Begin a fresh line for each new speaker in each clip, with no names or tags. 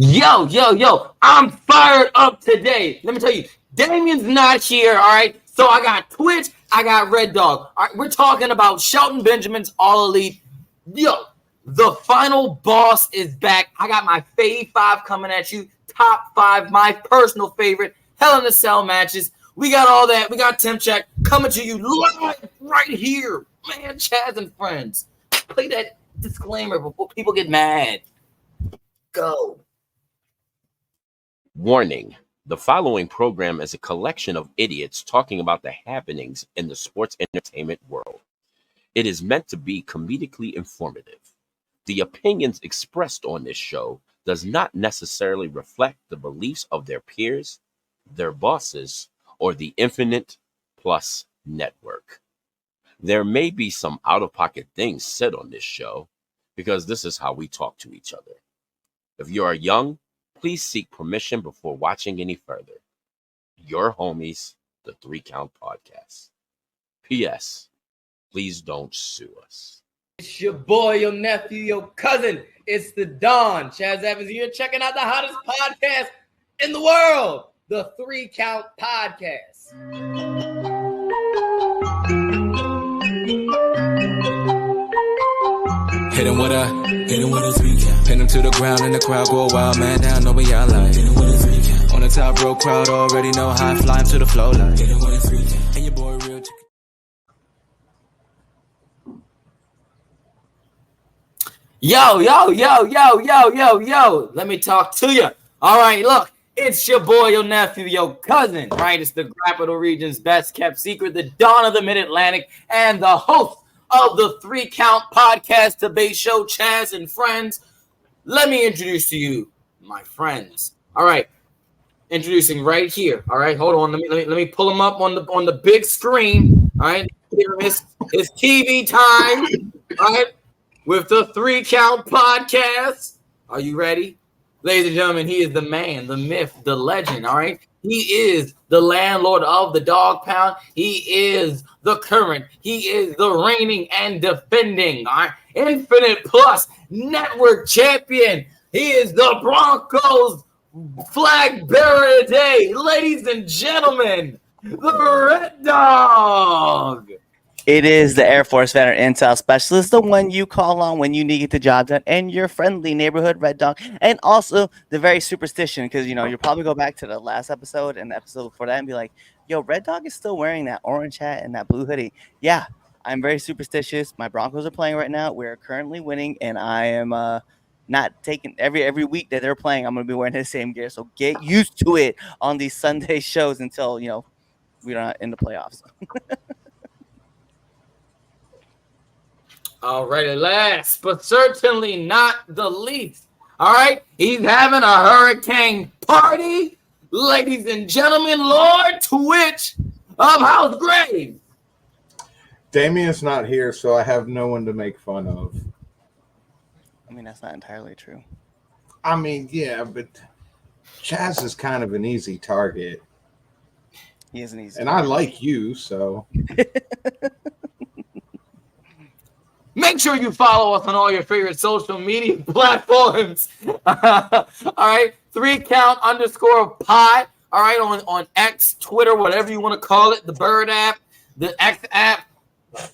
Yo, I'm fired up today. Let me tell you, Damien's not here, all right? So I got Twitch, I got Red Dog. All right, we're talking about Shelton Benjamin's All Elite. Yo, the final boss is back. I got my FAVE 5 coming at you. Top 5, my personal favorite Hell in a Cell matches. We got all that. We got Temp Check coming to you live right here. Man, CHAZ and friends. Play that disclaimer before people get mad. Go.
Warning. The following program is a collection of idiots talking about the happenings in the sports entertainment world. It is meant to be comedically informative. The opinions expressed on this show does not necessarily reflect the beliefs of their peers, their bosses, or the Infinite Plus Network. There may be some out-of-pocket things said on this show because this is how we talk to each other. If you are young, please seek permission before watching any further. Your homies, the 3 Count Podcast. P.S. Please don't sue us.
It's your boy, your nephew, your cousin. It's the Don. CHAZ Evans, you're checking out the hottest podcast in the world, the 3 Count Podcast.
Hit him with a 3 count. Pin him to the ground and the crowd go wild, man down, know what y'all like. Hit him with a 3 count. On the top row, crowd already know how I fly him to the flow like. Hit him with a 3 count. And your boy real chicken.
Yo. Let me talk to you. All right, look. It's your boy, your nephew, your cousin, right? It's the Capital Region's best kept secret, the Dawn of the Mid-Atlantic, and the host of the 3 Count Podcast debate show, CHAZ and friends. Let me introduce to you my friends. All right, introducing right here. All right, hold on. Let me pull him up on the big screen. All right, here is TV time. All right, with the 3 Count Podcast. Are you ready? Ladies and gentlemen, he is the man, the myth, the legend, all right? He is the landlord of the Dog Pound. He is the current. He is the reigning and defending, all right? Infinite Plus Network champion. He is the Broncos flag bearer today. Ladies and gentlemen, the Red Dog.
It is the Air Force Veteran Intel Specialist, the one you call on when you need to get the job done, and your friendly neighborhood Red Dog, and also the very superstition, because, you know, you'll probably go back to the last episode and the episode before that and be like, yo, Red Dog is still wearing that orange hat and that blue hoodie. Yeah, I'm very superstitious. My Broncos are playing right now. We're currently winning, and I am not taking every week that they're playing, I'm going to be wearing the same gear, so get used to it on these Sunday shows until, you know, we're not in the playoffs.
All right, last but certainly not the least. All right, he's having a hurricane party. Ladies and gentlemen, Lord Twitch of House Grave.
Damien's not here, so I have no one to make fun of.
I mean, that's not entirely true.
I mean, yeah, but CHAZ is kind of an easy target.
He is an easy
and
target.
I like you, so...
Make sure you follow us on all your favorite social media platforms. All right, 3 Count _pod. All right, on X, Twitter, whatever you want to call it, the Bird app, the X app,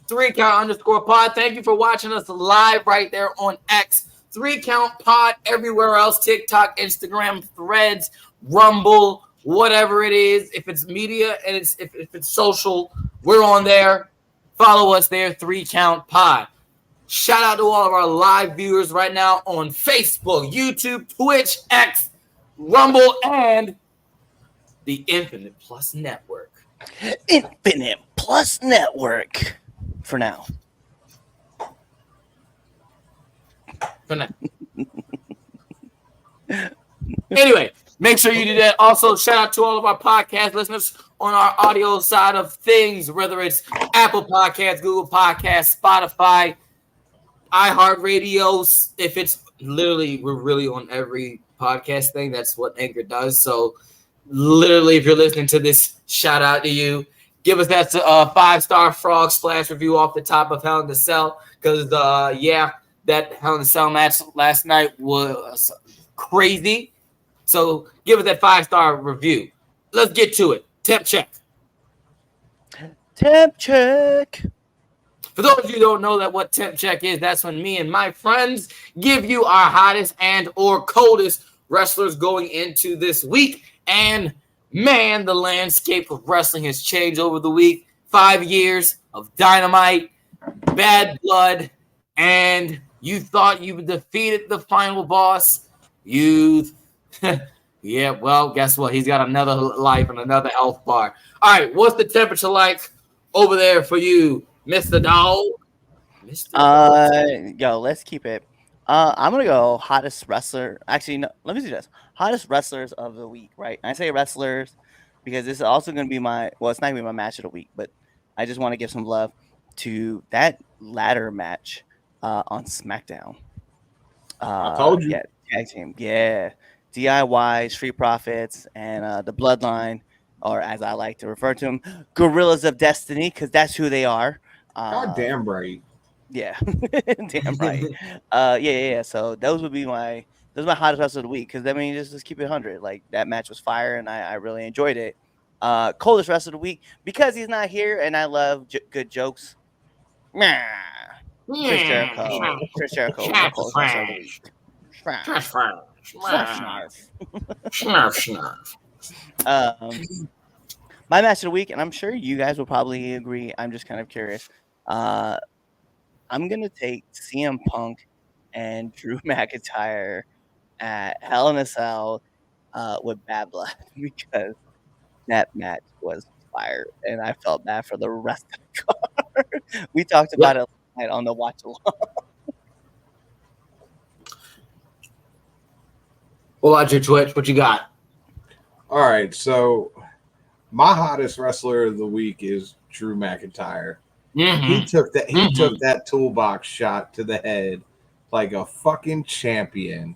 3 Count _pod. Thank you for watching us live right there on X. 3 Count pod everywhere else: TikTok, Instagram, Threads, Rumble, whatever it is. If it's media and if it's social, we're on there. Follow us there, 3 Count pod. Shout out to all of our live viewers right now on Facebook, YouTube, Twitch, X, Rumble, and the Infinite Plus Network.
Infinite Plus Network. For now.
Anyway, make sure you do that. Also, shout out to all of our podcast listeners on our audio side of things, whether it's Apple Podcasts, Google Podcasts, Spotify, iHeartRadio. If it's literally, we're really on every podcast thing. That's what Anchor does. So literally, if you're listening to this, shout out to you. Give us that 5-star frog splash review off the top of Hell in a Cell, because that Hell in a Cell match last night was crazy. So give it that 5-star review. Let's get to it. Temp check.
Temp check.
For those of you who don't know that what temp check is, that's when me and my friends give you our hottest and or coldest wrestlers going into this week. And man, the landscape of wrestling has changed over the week. 5 years of Dynamite, Bad Blood, and you thought you defeated the final boss. Yeah, well, guess what? He's got another life and another health bar. All right, what's the temperature like over there for you, Mr. Dog?
Yo, let's keep it. I'm gonna go hottest wrestler. Actually, no, let me do this. Hottest wrestlers of the week, right? I say wrestlers because this is also gonna be my. Well, it's not gonna be my match of the week, but I just want to give some love to that ladder match on SmackDown.
I told you.
Yeah, tag team. Yeah, DIY, Street Profits, and the Bloodline, or as I like to refer to them, Gorillas of Destiny, because that's who they are.
God damn right.
Yeah, damn right. Yeah. So those would be my hottest wrestlers of the week. Because I mean, just keep it 100. Like that match was fire, and I really enjoyed it. Coldest wrestler of the week because he's not here, and I love good jokes. Nah. Chris Jericho. Chris Jericho. My coldest wrestler of the week. My match of the week, and I'm sure you guys will probably agree. I'm just kind of curious. I'm gonna take CM Punk and Drew McIntyre at Hell in a Cell with Bad Blood because that match was fire, and I felt bad for the rest of the card. We talked about it last night on the watch along.
Well, watch your Twitch. What you got?
All right, so my hottest wrestler of the week is Drew McIntyre.
Mm-hmm.
He took that toolbox shot to the head like a fucking champion.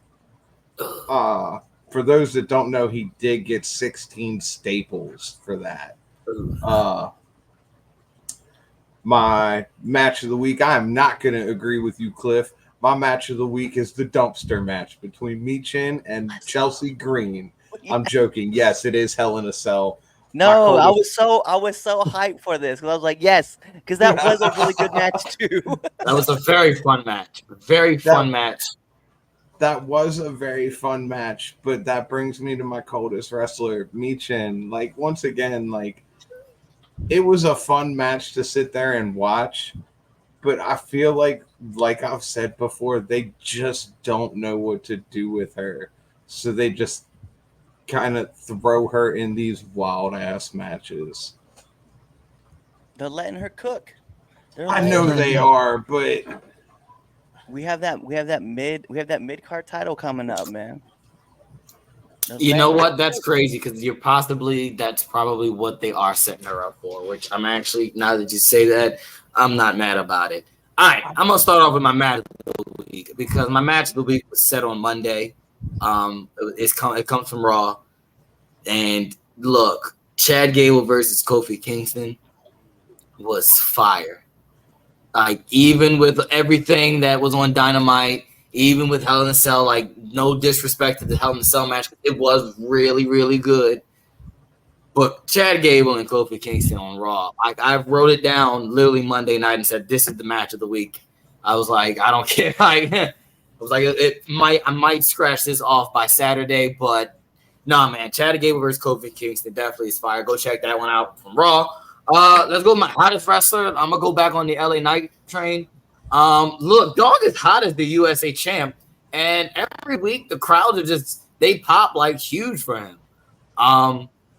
For those that don't know, he did get 16 staples for that. My match of the week, I am not going to agree with you, Cliff. My match of the week is the dumpster match between Michin and Chelsea Green. I'm joking. Yes, it is Hell in a Cell.
No, I was so hyped for this because I was like, yes, because that was a really good match too.
That was a very fun match. Very fun match.
That was a very fun match, but that brings me to my coldest wrestler, Michin. Like, once again, like, it was a fun match to sit there and watch, but I feel like I've said before, they just don't know what to do with her. So they just kind of throw her in these wild ass matches.
They're letting her cook.
I know they are, but
we have that mid card title coming up, man.
You know what? That's crazy because that's probably what they are setting her up for. Which I'm actually, now that you say that, I'm not mad about it. All right, I'm gonna start off with my match of the week because my match of the week was set on Monday. It comes from Raw, and look, Chad Gable versus Kofi Kingston was fire. Like, even with everything that was on Dynamite, even with Hell in a Cell, like, no disrespect to the Hell in a Cell match, it was really, really good. But Chad Gable and Kofi Kingston on Raw, like, I wrote it down literally Monday night and said, this is the match of the week. I was like, I don't care. I was like, I might scratch this off by Saturday, but nah, man, Chad Gable versus Kofi Kingston definitely is fire. Go check that one out from Raw. Let's go with my hottest wrestler. I'm gonna go back on the LA Knight train. Look, Dog is hot as the USA champ, and every week the crowds are they pop like huge for him.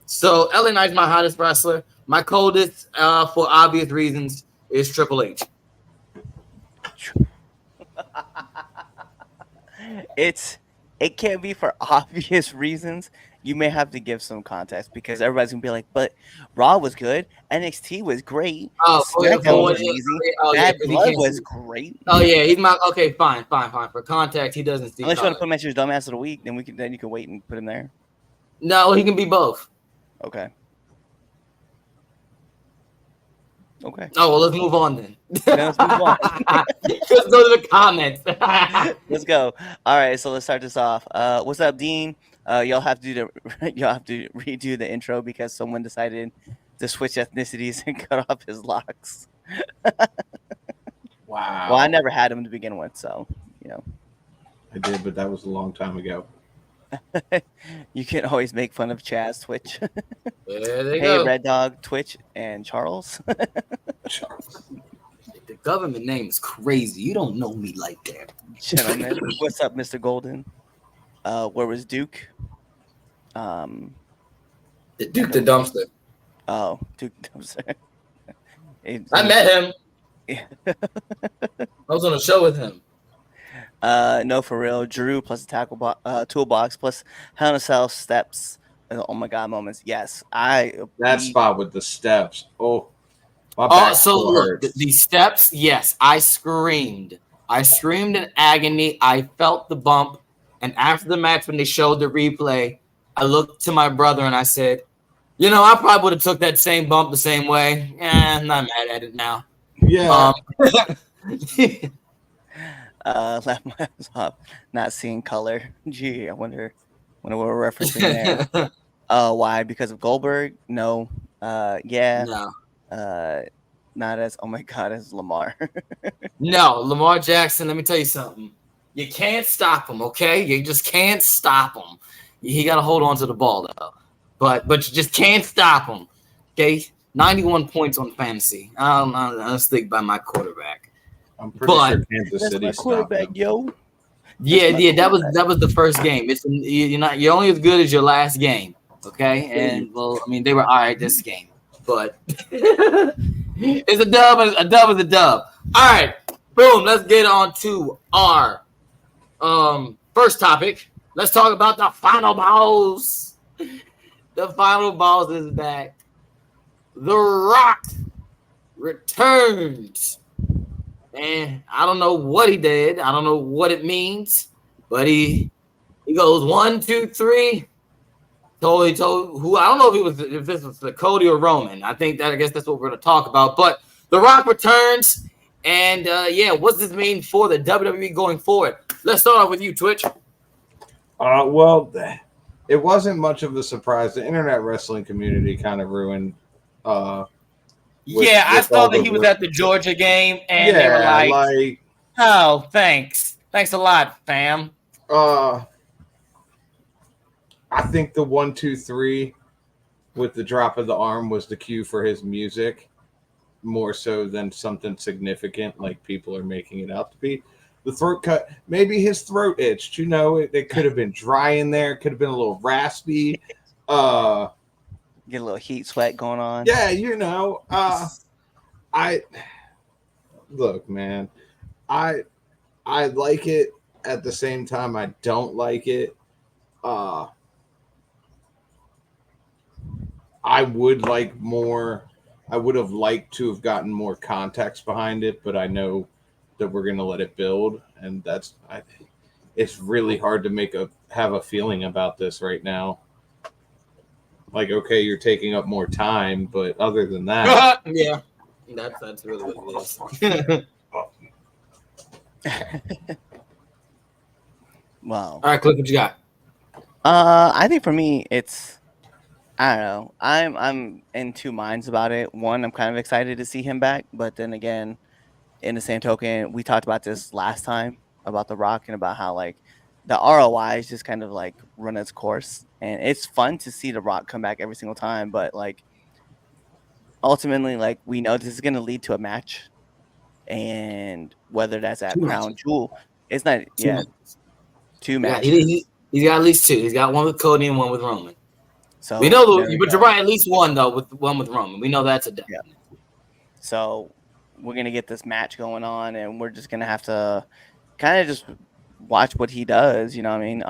So LA Knight's my hottest wrestler. My coldest, for obvious reasons, is Triple H.
It can't be for obvious reasons. You may have to give some context because everybody's gonna be like, "But Raw was good, NXT was great, SmackDown was amazing, Bad Blood was great."
Oh yeah, he's my okay. Fine. For context, he doesn't see.
Unless you want to put him as your dumbass of the week, then you can wait and put him there.
No, he can be both.
Okay. Okay.
Oh, well, let's move on then.
Let's move on.
Let's go to the comments.
Let's go. All right, so let's start this off. What's up, Dean? Y'all have to do the y'all have to redo the intro because someone decided to switch ethnicities and cut off his locks.
Wow.
Well, I never had him to begin with, so you know.
I did, but that was a long time ago.
You can always make fun of CHAZ Twitch.
There they
Hey,
go.
Red Dog, Twitch, and Charles.
The government name is crazy. You don't know me like that.
Gentlemen, what's up, Mr. Golden? Where was Duke?
The Duke the Dumpster.
Oh, Duke Dumpster.
I met him. I was on a show with him.
No, for real. Drew plus the toolbox plus Hell in a Cell steps. Oh my god, moments. Yes,
that spot with the steps. Oh, my back
so look,
hurts.
the steps. Yes, I screamed. I screamed in agony. I felt the bump. And after the match, when they showed the replay, I looked to my brother and I said, "You know, I probably would have took that same bump the same way. I'm not mad at it now."
Yeah.
Left my ass off, not seeing color. Gee, I wonder what we're referencing there. Why? Because of Goldberg? No. Yeah.
No.
Not as, oh my god, as Lamar.
No, Lamar Jackson, let me tell you something. You can't stop him, okay? You just can't stop him. He got to hold on to the ball, though. But you just can't stop him, okay? 91 points on fantasy. I'll stick by my quarterback.
I'm pretty sure Kansas City
my quarterback,
yo.
Yeah, that was the first game. You're only as good as your last game, okay? And well, I mean, they were all right this game, but it's a dub. A dub is a dub. All right, boom. Let's get on to our first topic. Let's talk about the final boss. The final boss is back. The Rock returns. And I don't know what he did. I don't know what it means. But he goes 1, 2, 3. He told who, I don't know if this was the Cody or Roman. I guess that's what we're gonna talk about. But The Rock returns. And what's this mean for the WWE going forward? Let's start off with you, Twitch.
Well, it wasn't much of a surprise. The internet wrestling community kind of ruined.
I saw that he was at the Georgia game, and they were like, "Oh, thanks a lot, fam."
I think the 1, 2, 3 with the drop of the arm was the cue for his music, more so than something significant like people are making it out to be. The throat cut, maybe his throat itched. You know, it could have been dry in there. It could have been a little raspy.
Get a little heat sweat going on.
Yeah, you know. Look, man. I like it. At the same time, I don't like it. I would like more. I would have liked to have gotten more context behind it, but I know that we're going to let it build, and it's really hard to have a feeling about this right now. Like, okay, you're taking up more time, but other than that,
yeah, that's really what it is.
Wow.
All right, Cliff, what you got?
I think for me, it's, I don't know. I'm in two minds about it. One, I'm kind of excited to see him back, but then again, in the same token, we talked about this last time about The Rock and about how like the ROI is just kind of like run its course, and it's fun to see The Rock come back every single time, but like ultimately, like we know this is going to lead to a match, and whether that's at Crown Jewel, it's not two matches.
Yeah, he's got at least two. He's got one with Cody and one with Roman.
So
we know, but you're right. At least one though, with one with Roman. We know that's a definite.
Yeah. So we're gonna get this match going on, and we're just gonna have to kind of just watch what he does. You know what I mean?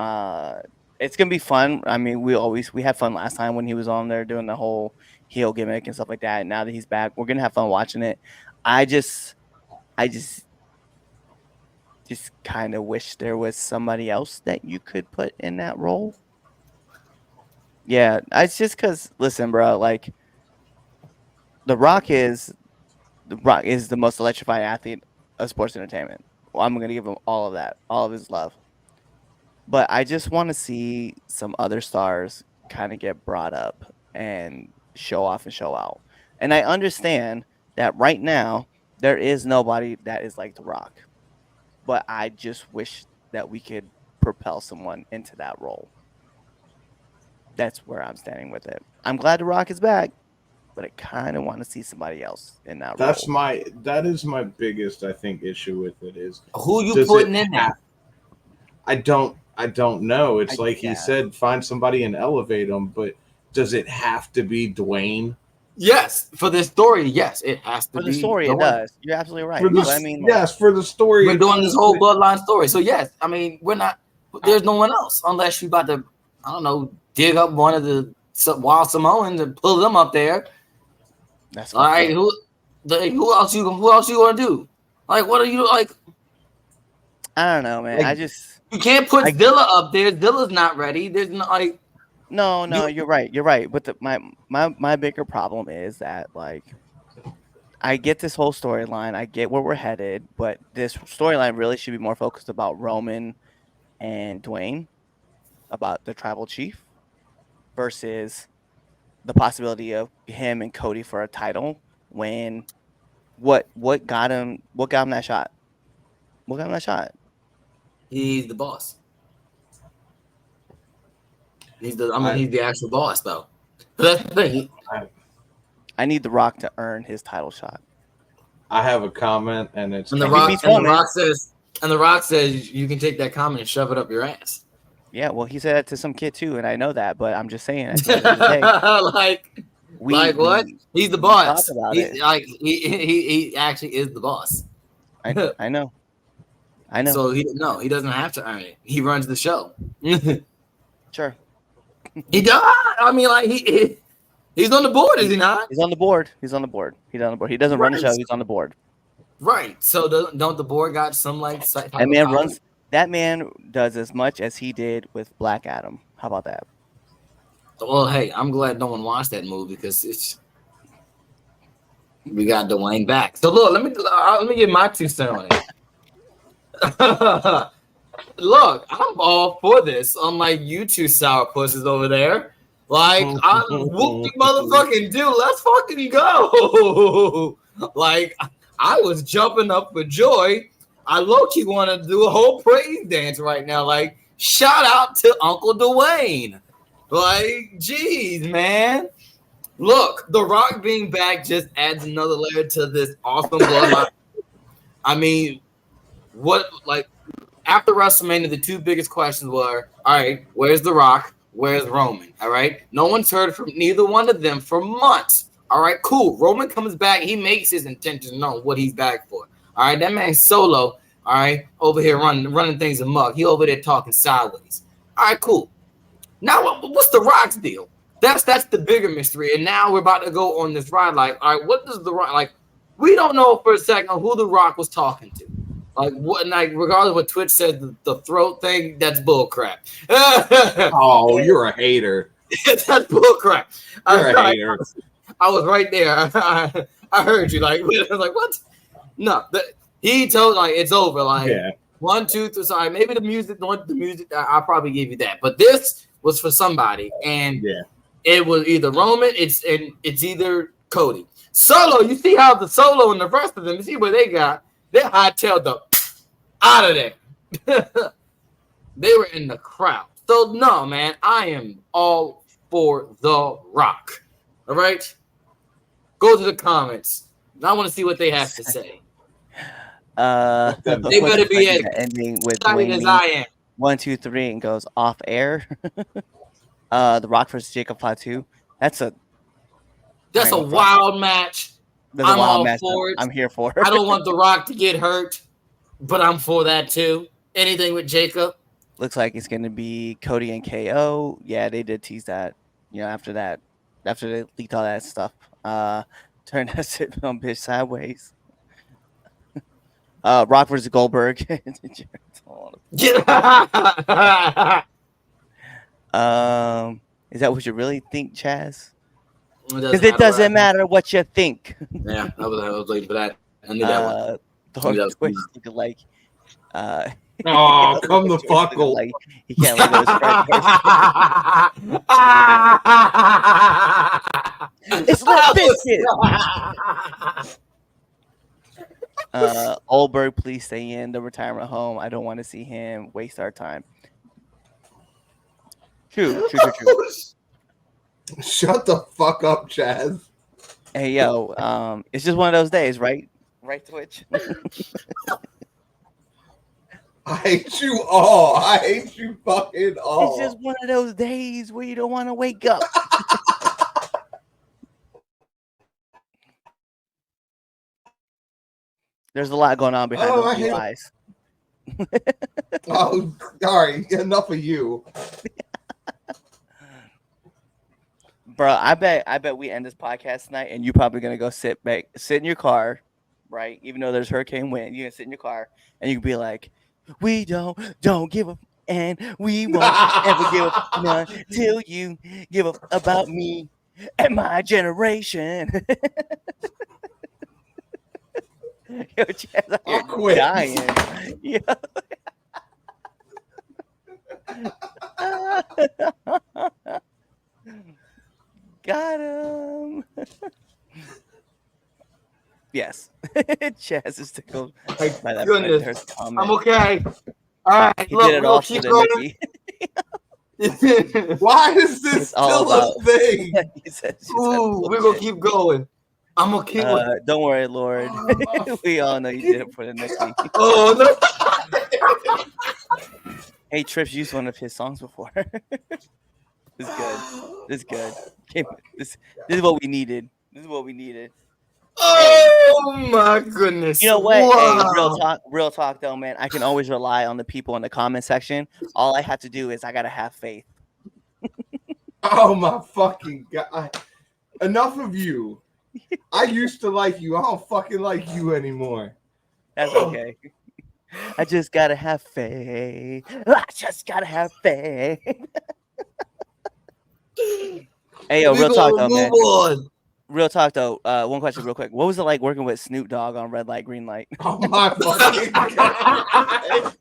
It's gonna be fun. I mean, we had fun last time when he was on there doing the whole heel gimmick and stuff like that. Now that he's back, we're gonna have fun watching it. I just kind of wish there was somebody else that you could put in that role. Yeah, it's just because, listen, bro, like, The Rock is The Rock is the most electrifying athlete of sports entertainment. Well, I'm gonna give him all of that, all of his love. But I just want to see some other stars kind of get brought up and show off and show out. And I understand that right now there is nobody that is like The Rock, but I just wish that we could propel someone into that role. That's where I'm standing with it. I'm glad The Rock is back, but I kind of want to see somebody else in that role.
That is my biggest, I think, issue with it is
Who you
does
putting
it
in there?
I don't know. It's like he said, find somebody and elevate them, but does it have to be Dwayne?
Yes, for this story, yes, it has to
For
be.
the story, it does. You're absolutely right.
For the,
But I mean,
yes, for the story.
We're doing this whole bloodline story. So yes, I mean, we're not. There's no one else unless you about to, I don't know, dig up one of the Wild Samoans and pull them up there.
that's
All right, who else you gonna do? Like, what are you like?
I don't know, man.
Like,
I just
you can't put Zilla up there. Zilla's not ready. There's no like.
no. You're right. You're right. But my bigger problem is that like I get this whole storyline. I get where we're headed, but this storyline really should be more focused about Roman and Dwayne, about the tribal chief, versus the possibility of him and Cody for a title. When what got him that shot? What got him that shot?
He's the boss. He's the actual boss though. But that's the thing.
I need The Rock to earn his title shot.
I have a comment, and it's
And the Rock says you can take that comment and shove it up your ass.
Yeah, well, he said that to some kid too, and I know that, but I'm just saying. At the end of the day,
like what? He's the boss.
Talk about
He's
it.
like he actually is the boss.
I know.
So he doesn't have to earn it. He runs the show.
Sure.
He does. I mean, like he's on the board, is he not?
He's on the board. He doesn't run the show. He's on the board.
Right. So don't the board got some like
That man does as much as he did with Black Adam. How about that?
Well, hey, I'm glad no one watched that movie because we got Dwayne back. So look, let me get my 2 cents on it. Look, I'm all for this. Unlike you two sourpusses over there, like I whoop the motherfucking dude. Let's fucking go. Like I was jumping up for joy. I low-key want to do a whole praise dance right now. Like, shout out to Uncle Dwayne. Like, geez, man. Look, The Rock being back just adds another layer to this awesome bloodline. I mean, after WrestleMania, the 2 biggest questions were, all right, where's The Rock? Where's Roman? All right. No one's heard from neither one of them for months. All right, cool. Roman comes back. He makes his intentions known what he's back for. All right, that man's solo. All right, over here running things amok. He over there talking sideways. All right, cool. Now, what's The Rock's deal? That's the bigger mystery. And now we're about to go on this ride. Like, all right, what does The Rock like? We don't know for a second who The Rock was talking to. Like what? Like regardless of what Twitch said, the throat thing, that's bull crap.
Oh, you're a hater.
That's bull crap.
You're a hater.
I was right there. I heard you. Like, I was like, what? No, he told like it's over. Like 1, 2, 3. Sorry, maybe the music. I'll probably give you that. But this was for somebody, and it was either Roman. It's either Cody. Solo. You see how the Solo and the rest of them. You see what they got. They're hightailed up out of there. They were in the crowd. So no, man, I am all for The Rock. All right, go to the comments. I want to see what they have to say. They better be as
ending with
excited as I am.
1, 2, 3 and goes off air. The Rock versus Jacob Fatu. That's a
wild match. I'm all for it.
I'm here for it.
I don't want The Rock to get hurt, but I'm for that too. Anything with Jacob.
Looks like it's going to be Cody and KO. Yeah, they did tease that. You know, after they leaked all that stuff. Turn that sit on bitch sideways. Rock versus Goldberg. Is that what you really think, CHAZ? Because it doesn't matter what you think.
Yeah, I was waiting for that. I knew that one.
Twitch looking like.
Oh, come the fuck on.
Like he can't let go of his friend. It's Limp Bizkit. Oldberg, please stay in the retirement home. I don't want to see him waste our time. True.
Shut the fuck up, CHAZ.
Hey yo, it's just one of those days, right? Right, Twitch.
I hate you all. I hate you fucking all.
It's just one of those days where you don't want to wake up. There's a lot going on behind those blue eyes.
Oh, sorry. Enough of you.
Bro, I bet we end this podcast tonight and you're probably gonna go sit in your car, right? Even though there's hurricane wind, you're gonna sit in your car and you can be like, we don't give up and we won't ever give up none till you give up about me and my generation. Yo, CHAZ,
I'll quit.
Dying. Yeah. Got him. Yes. CHAZ is tickled by that.
Goodness. I'm okay. All right.
He did it all for the Nikki.
Why is this still a thing?
Ooh, we're going to keep going. I'm going to keep
don't worry, Lord. We all know you did it for the Nikki.
Oh, no.
Hey, Trips used one of his songs before. This is good. This is what we needed.
Oh my goodness!
You know what?
Wow.
Hey, real talk, though, man. I can always rely on the people in the comment section. All I have to do is I gotta have faith.
Oh my fucking god! Enough of you. I used to like you. I don't fucking like you anymore.
That's okay. I just gotta have faith. Hey, yo, real talk though, man. Real talk though. One question, real quick. What was it like working with Snoop Dogg on Red Light, Green Light?
Oh my fucking god!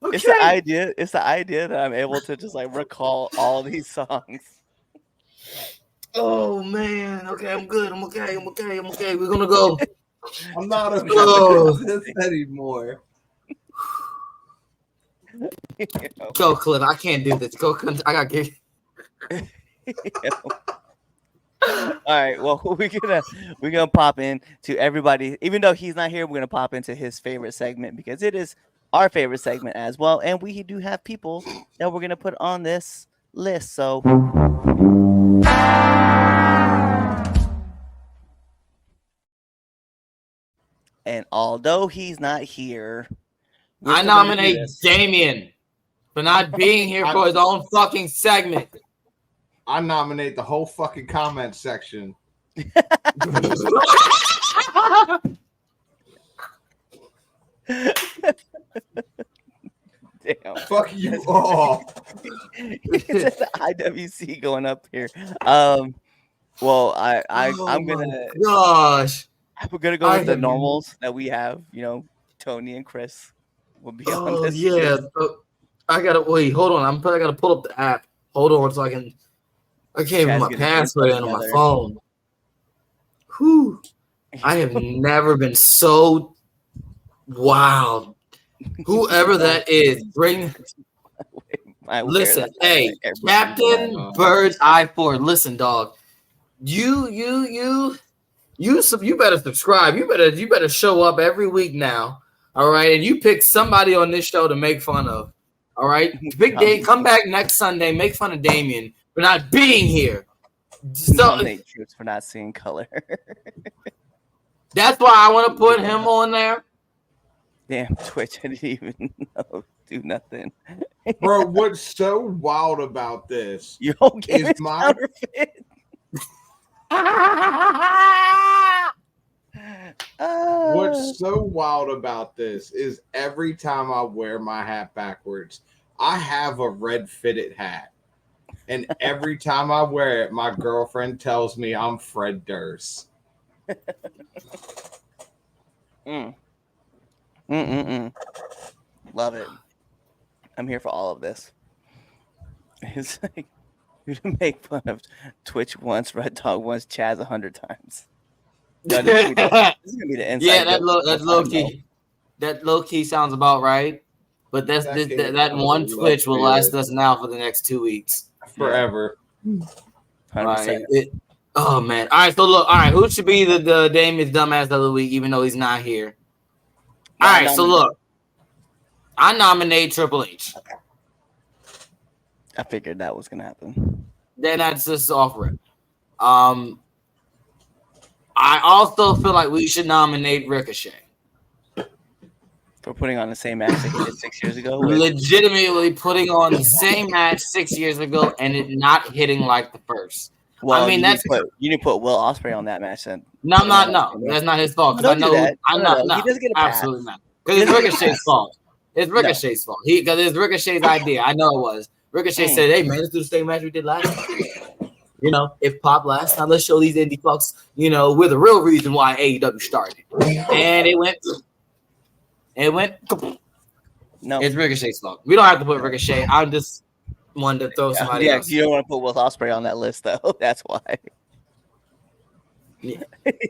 Okay.
It's the idea that I'm able to just like recall all these songs.
Oh man. Okay, I'm good. I'm okay. We're gonna go.
I'm not okay with this anymore.
Go, Cliff. I can't do this. Go, I got to
All right. Well, we're gonna pop in to everybody. Even though he's not here, we're gonna pop into his favorite segment because it is our favorite segment as well. And we do have people that we're gonna put on this list. So. And although he's not here,
I nominate Damien for not being here for his own fucking segment.
I nominate the whole fucking comment section.
Damn.
Fuck you all.
It's the IWC going up here. Well, I'm gonna.
Gosh.
We're gonna go with the normals that we have. You know, Tony and Chris will be on this.
Yeah. I gotta wait. Hold on. I gotta pull up the app. Hold on so I can't put my password in on my phone. Whew. I have never been so wild. Whoever that is, bring. Listen, hey, Captain Bird's Eye Forward. Listen, dog. You better subscribe. You better show up every week now. All right, and you pick somebody on this show to make fun of. All right, Big Day, come back next Sunday. Make fun of Damien for not being here. So,
for not seeing color.
That's why I want to put him on there.
Damn, Twitch, I didn't even do nothing.
Bro, what's so wild about this
is my counterfeit.
What's What's so wild about this is every time I wear my hat backwards, I have a red fitted hat. And every time I wear it, my girlfriend tells me I'm Fred Durst.
Love it. I'm here for all of this. It's like you make fun of Twitch once, Red Dog once, CHAZ 100 times. No, this is gonna be the inside.
Yeah, that's low key. That low key sounds about right. But that one Twitch will last us now for the next 2 weeks.
Forever.
100%.
Oh man. All right, so look, all right, who should be the Damien's dumbass of the week, even though he's not here? All right, so look. I nominate Triple H.
I figured that was gonna happen.
Then that's just off rip. I also feel like we should nominate Ricochet.
For putting on the same match that he did 6 years ago.
Legitimately putting on the same match 6 years ago and it not hitting like the first.
Well,
I mean,
you need to put Will Ospreay on that match then.
No, that's not his fault.
Don't do that.
I'm not.
He doesn't get a pass.
Absolutely not. Because it's Ricochet's fault. It's Ricochet's fault. Because it's Ricochet's idea. I know it was. Ricochet said, "Hey man, let's do the same match we did last time." You know, if Pop last time, let's show these indie fucks, we're the real reason why AEW started. And it went. No, it's Ricochet's fault. We don't have to put Ricochet. I just wanted to throw somebody else.
You don't want to put Will Ospreay on that list, though. That's why. Yeah.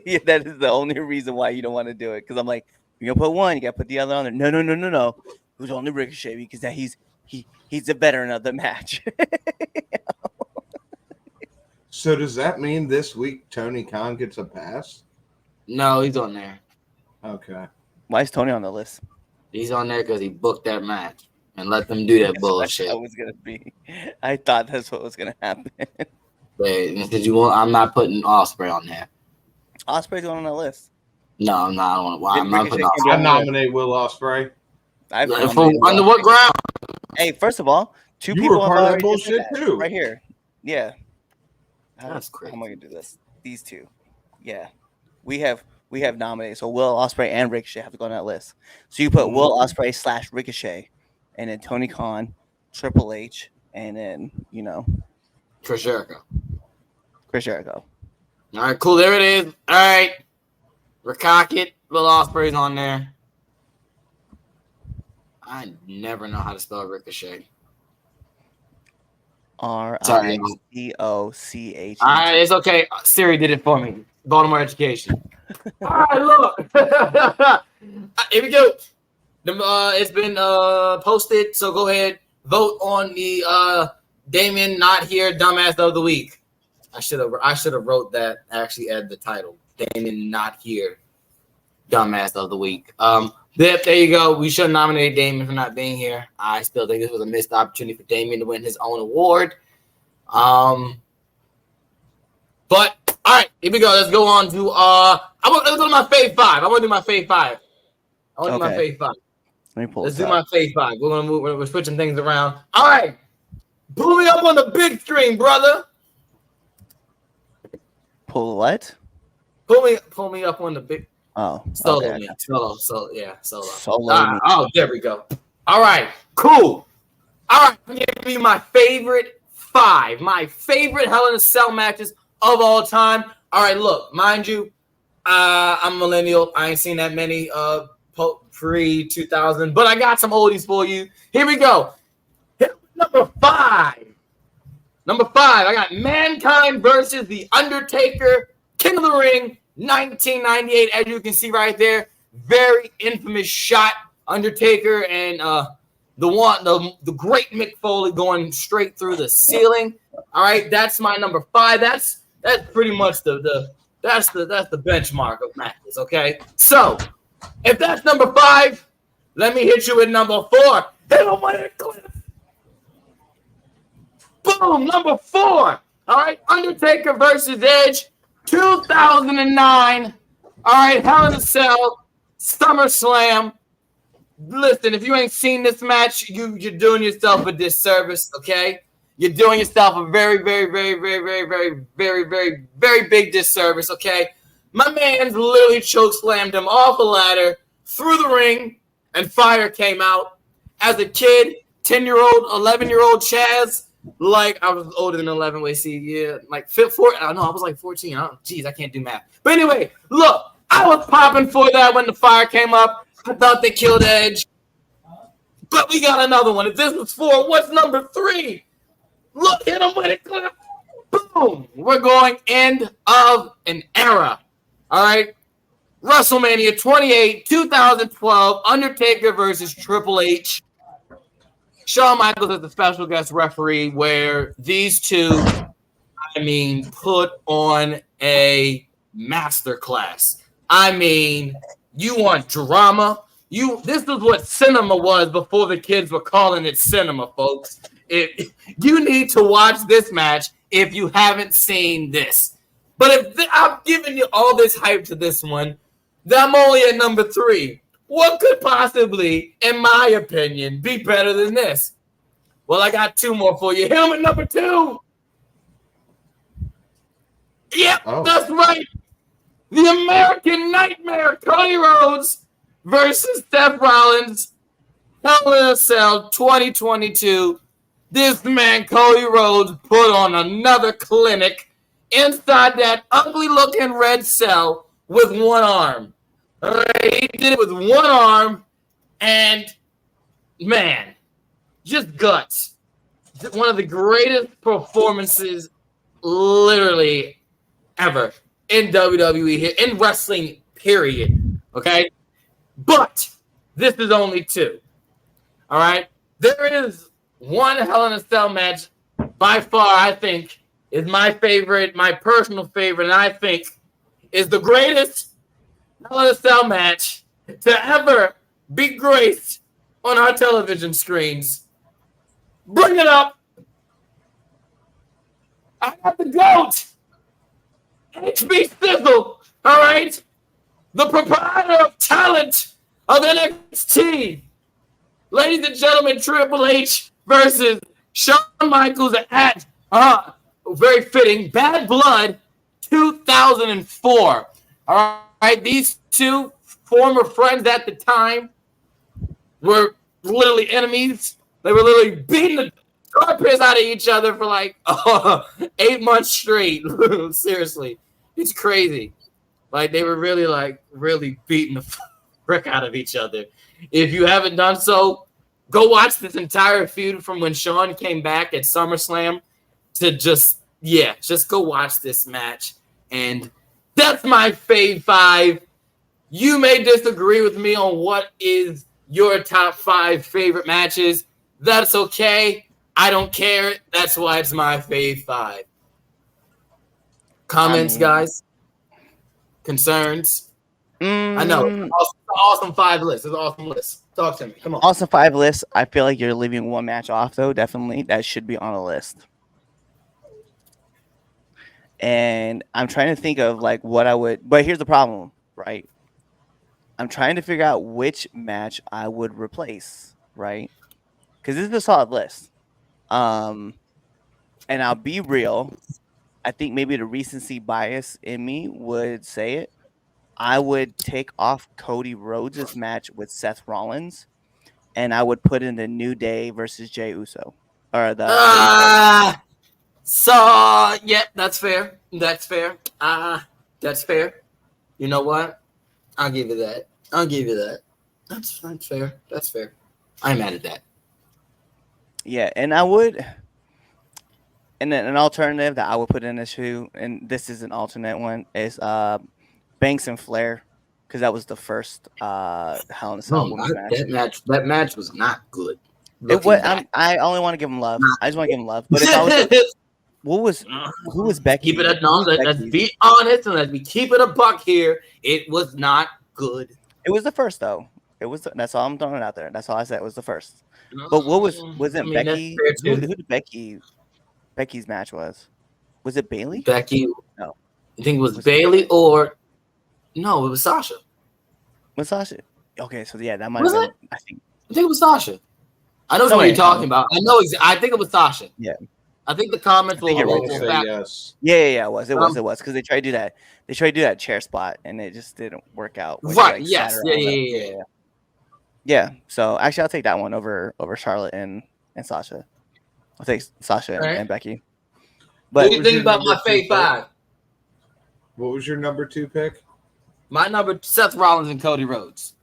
Yeah, that is the only reason why you don't want to do it. Because I'm like, you're gonna put one, you gotta put the other on there. No. It was only Ricochet because that he's a veteran of the match.
So does that mean this week Tony Khan gets a pass?
No, he's on there.
Okay.
Why is Tony on the list?
He's on there because he booked that match and let them do that bullshit.
That was gonna be. I thought that's what was gonna happen.
I'm not putting Ospreay on there.
Ospreay's going on the list.
No, I'm not. I'm not putting Ospreay.
I nominate Will Ospreay.
Under what ground?
Hey, first of all, two
you
people
were part of that bullshit too.
Right here. Yeah.
That's crazy.
How am I gonna do this? These two. Yeah. We have nominated. So Will Ospreay and Ricochet have to go on that list. So you put Will Ospreay / Ricochet, and then Tony Khan, Triple H, and then
Chris Jericho. All right, cool. There it is. All right. Recock Will Ospreay's on there. I never know how to spell Ricochet.
RICOCH. All
right, it's okay. Siri did it for me. Baltimore Education. All right, look. Here we go. It's been posted, so go ahead. Vote on the Damien not here dumbass of the week. I should have wrote that. Actually, add the title. Damien not here dumbass of the week. There you go. We should nominate Damien for not being here. I still think this was a missed opportunity for Damien to win his own award. But all right, here we go. Let's go on to let's go to my fave five. I want to do my fave five. Let's do my fave five. We're gonna move. We're switching things around. All right, pull me up on the big screen, brother.
Pull what?
Pull me up on the big.
Oh,
solo
okay.
me. Solo. Oh, there we go. All right, cool. All right, I'm gonna give you my favorite five. My favorite Hell in a Cell matches of all time. All right, look, mind you, I'm a millennial. I ain't seen that many pre-2000, but I got some oldies for you. Here we go. Number five, I got Mankind versus The Undertaker, King of the Ring, 1998. As you can see right there, very infamous shot. Undertaker and the great Mick Foley going straight through the ceiling. All right, that's my number five. That's pretty much the benchmark of matches. Okay, so if that's number five, let me hit you with number four. Hit him with a clip. Boom, number four. All right, Undertaker versus Edge, 2009. All right, Hell in a Cell, SummerSlam. Listen, if you ain't seen this match, you're doing yourself a disservice, okay? You're doing yourself a very, very, very, very, very, very, very, very, very big disservice, okay? My man's literally choke slammed him off a ladder, through the ring, and fire came out. As a kid, 10-year-old, 11-year-old CHAZ, like I was older than 11. Wait, see, yeah, like 4. I don't know, I was like 14. I can't do math. But anyway, look, I was popping for that when the fire came up. I thought they killed Edge. But we got another one. If this was 4, what's number 3? Look, hit him with it. Boom. We're going end of an era. All right. WrestleMania 28, 2012, Undertaker versus Triple H. Shawn Michaels is the special guest referee, where these two, put on a masterclass. You want drama? This is what cinema was before the kids were calling it cinema, folks. You need to watch this match if you haven't seen this. But I'm giving you all this hype to this one, then I'm only at number 3. What could possibly, in my opinion, be better than this? Well, I got 2 more for you. Him at number 2. Yep, That's right. The American Nightmare, Cody Rhodes versus Seth Rollins, Hell in a Cell 2022. This man, Cody Rhodes, put on another clinic inside that ugly-looking red cell with one arm. All right, he did it with one arm, and, man, just guts. One of the greatest performances literally ever in WWE here, in wrestling, period. Okay? But this is only 2. All right? There is one Hell in a Cell match, by far, I think, is my favorite, my personal favorite, and I think is the greatest Hell in a Cell match to ever be graced on our television screens. Bring it up. I got the GOAT. HB Sizzle, all right? The proprietor of talent of NXT. Ladies and gentlemen, Triple H versus Shawn Michaels at, very fitting, Bad Blood 2004. All right, these two former friends at the time were literally enemies. They were literally beating the carpets out of each other for like 8 months straight. Seriously, it's crazy. Like they were really beating the frick out of each other. If you haven't done so, go watch this entire feud from when Shawn came back at SummerSlam to just go watch this match. And that's my Fave 5. You may disagree with me on what is your top 5 favorite matches. That's okay. I don't care. That's why it's my Fave 5. Comments, guys? Concerns? I know. Awesome 5 list. It's an awesome list. Talk to me. Come on.
Awesome 5 list. I feel like you're leaving one match off, though. Definitely. That should be on a list. And I'm trying to think of like what I would, but here's the problem, right? I'm trying to figure out which match I would replace, right? Because this is a solid list. And I'll be real. I think maybe the recency bias in me would say it. I would take off Cody Rhodes' match with Seth Rollins, and I would put in the New Day versus Jey Uso. Or the
that's fair. That's fair. That's fair. You know what? I'll give you that. That's fair. That's fair. I'm mad at that.
Yeah, and I would, and then an alternative that I would put in this shoe, and this is an alternate one, is Banks and Flair, because that was the first Hell in a Cell match.
That match was not good.
I only want to give him love. I just want to give him love. But if I was, who was Becky?
Keep it let's be honest and let's keep it a buck here. It was not good.
It was the first though. That's all I'm throwing out there. That's all I said. It was the first. But what was it Becky? Who did Becky's match was? Was it Bailey?
Becky.
No.
I think it was Bailey or no, it was Sasha.
Was Sasha? Okay, so yeah, that might have been. I think
it was Sasha. I know what you're talking about. I think it was Sasha.
Yeah.
I think the comments
I think
will,
you're right
will
there.
back.
Yes.
Yeah, it was because they tried to do that. They tried to do that chair spot, and it just didn't work out. When
Right.
She, sat
Yes.
her
Yeah.
on
Yeah.
the-
Yeah.
yeah. So actually, I'll take that one over Charlotte and Sasha. I'll take Sasha
All right.
and Becky.
What
But
do you
was
think
your
about my
number two
Fave
pick?
5?
What was your number 2 pick?
My number: Seth Rollins and Cody Rhodes.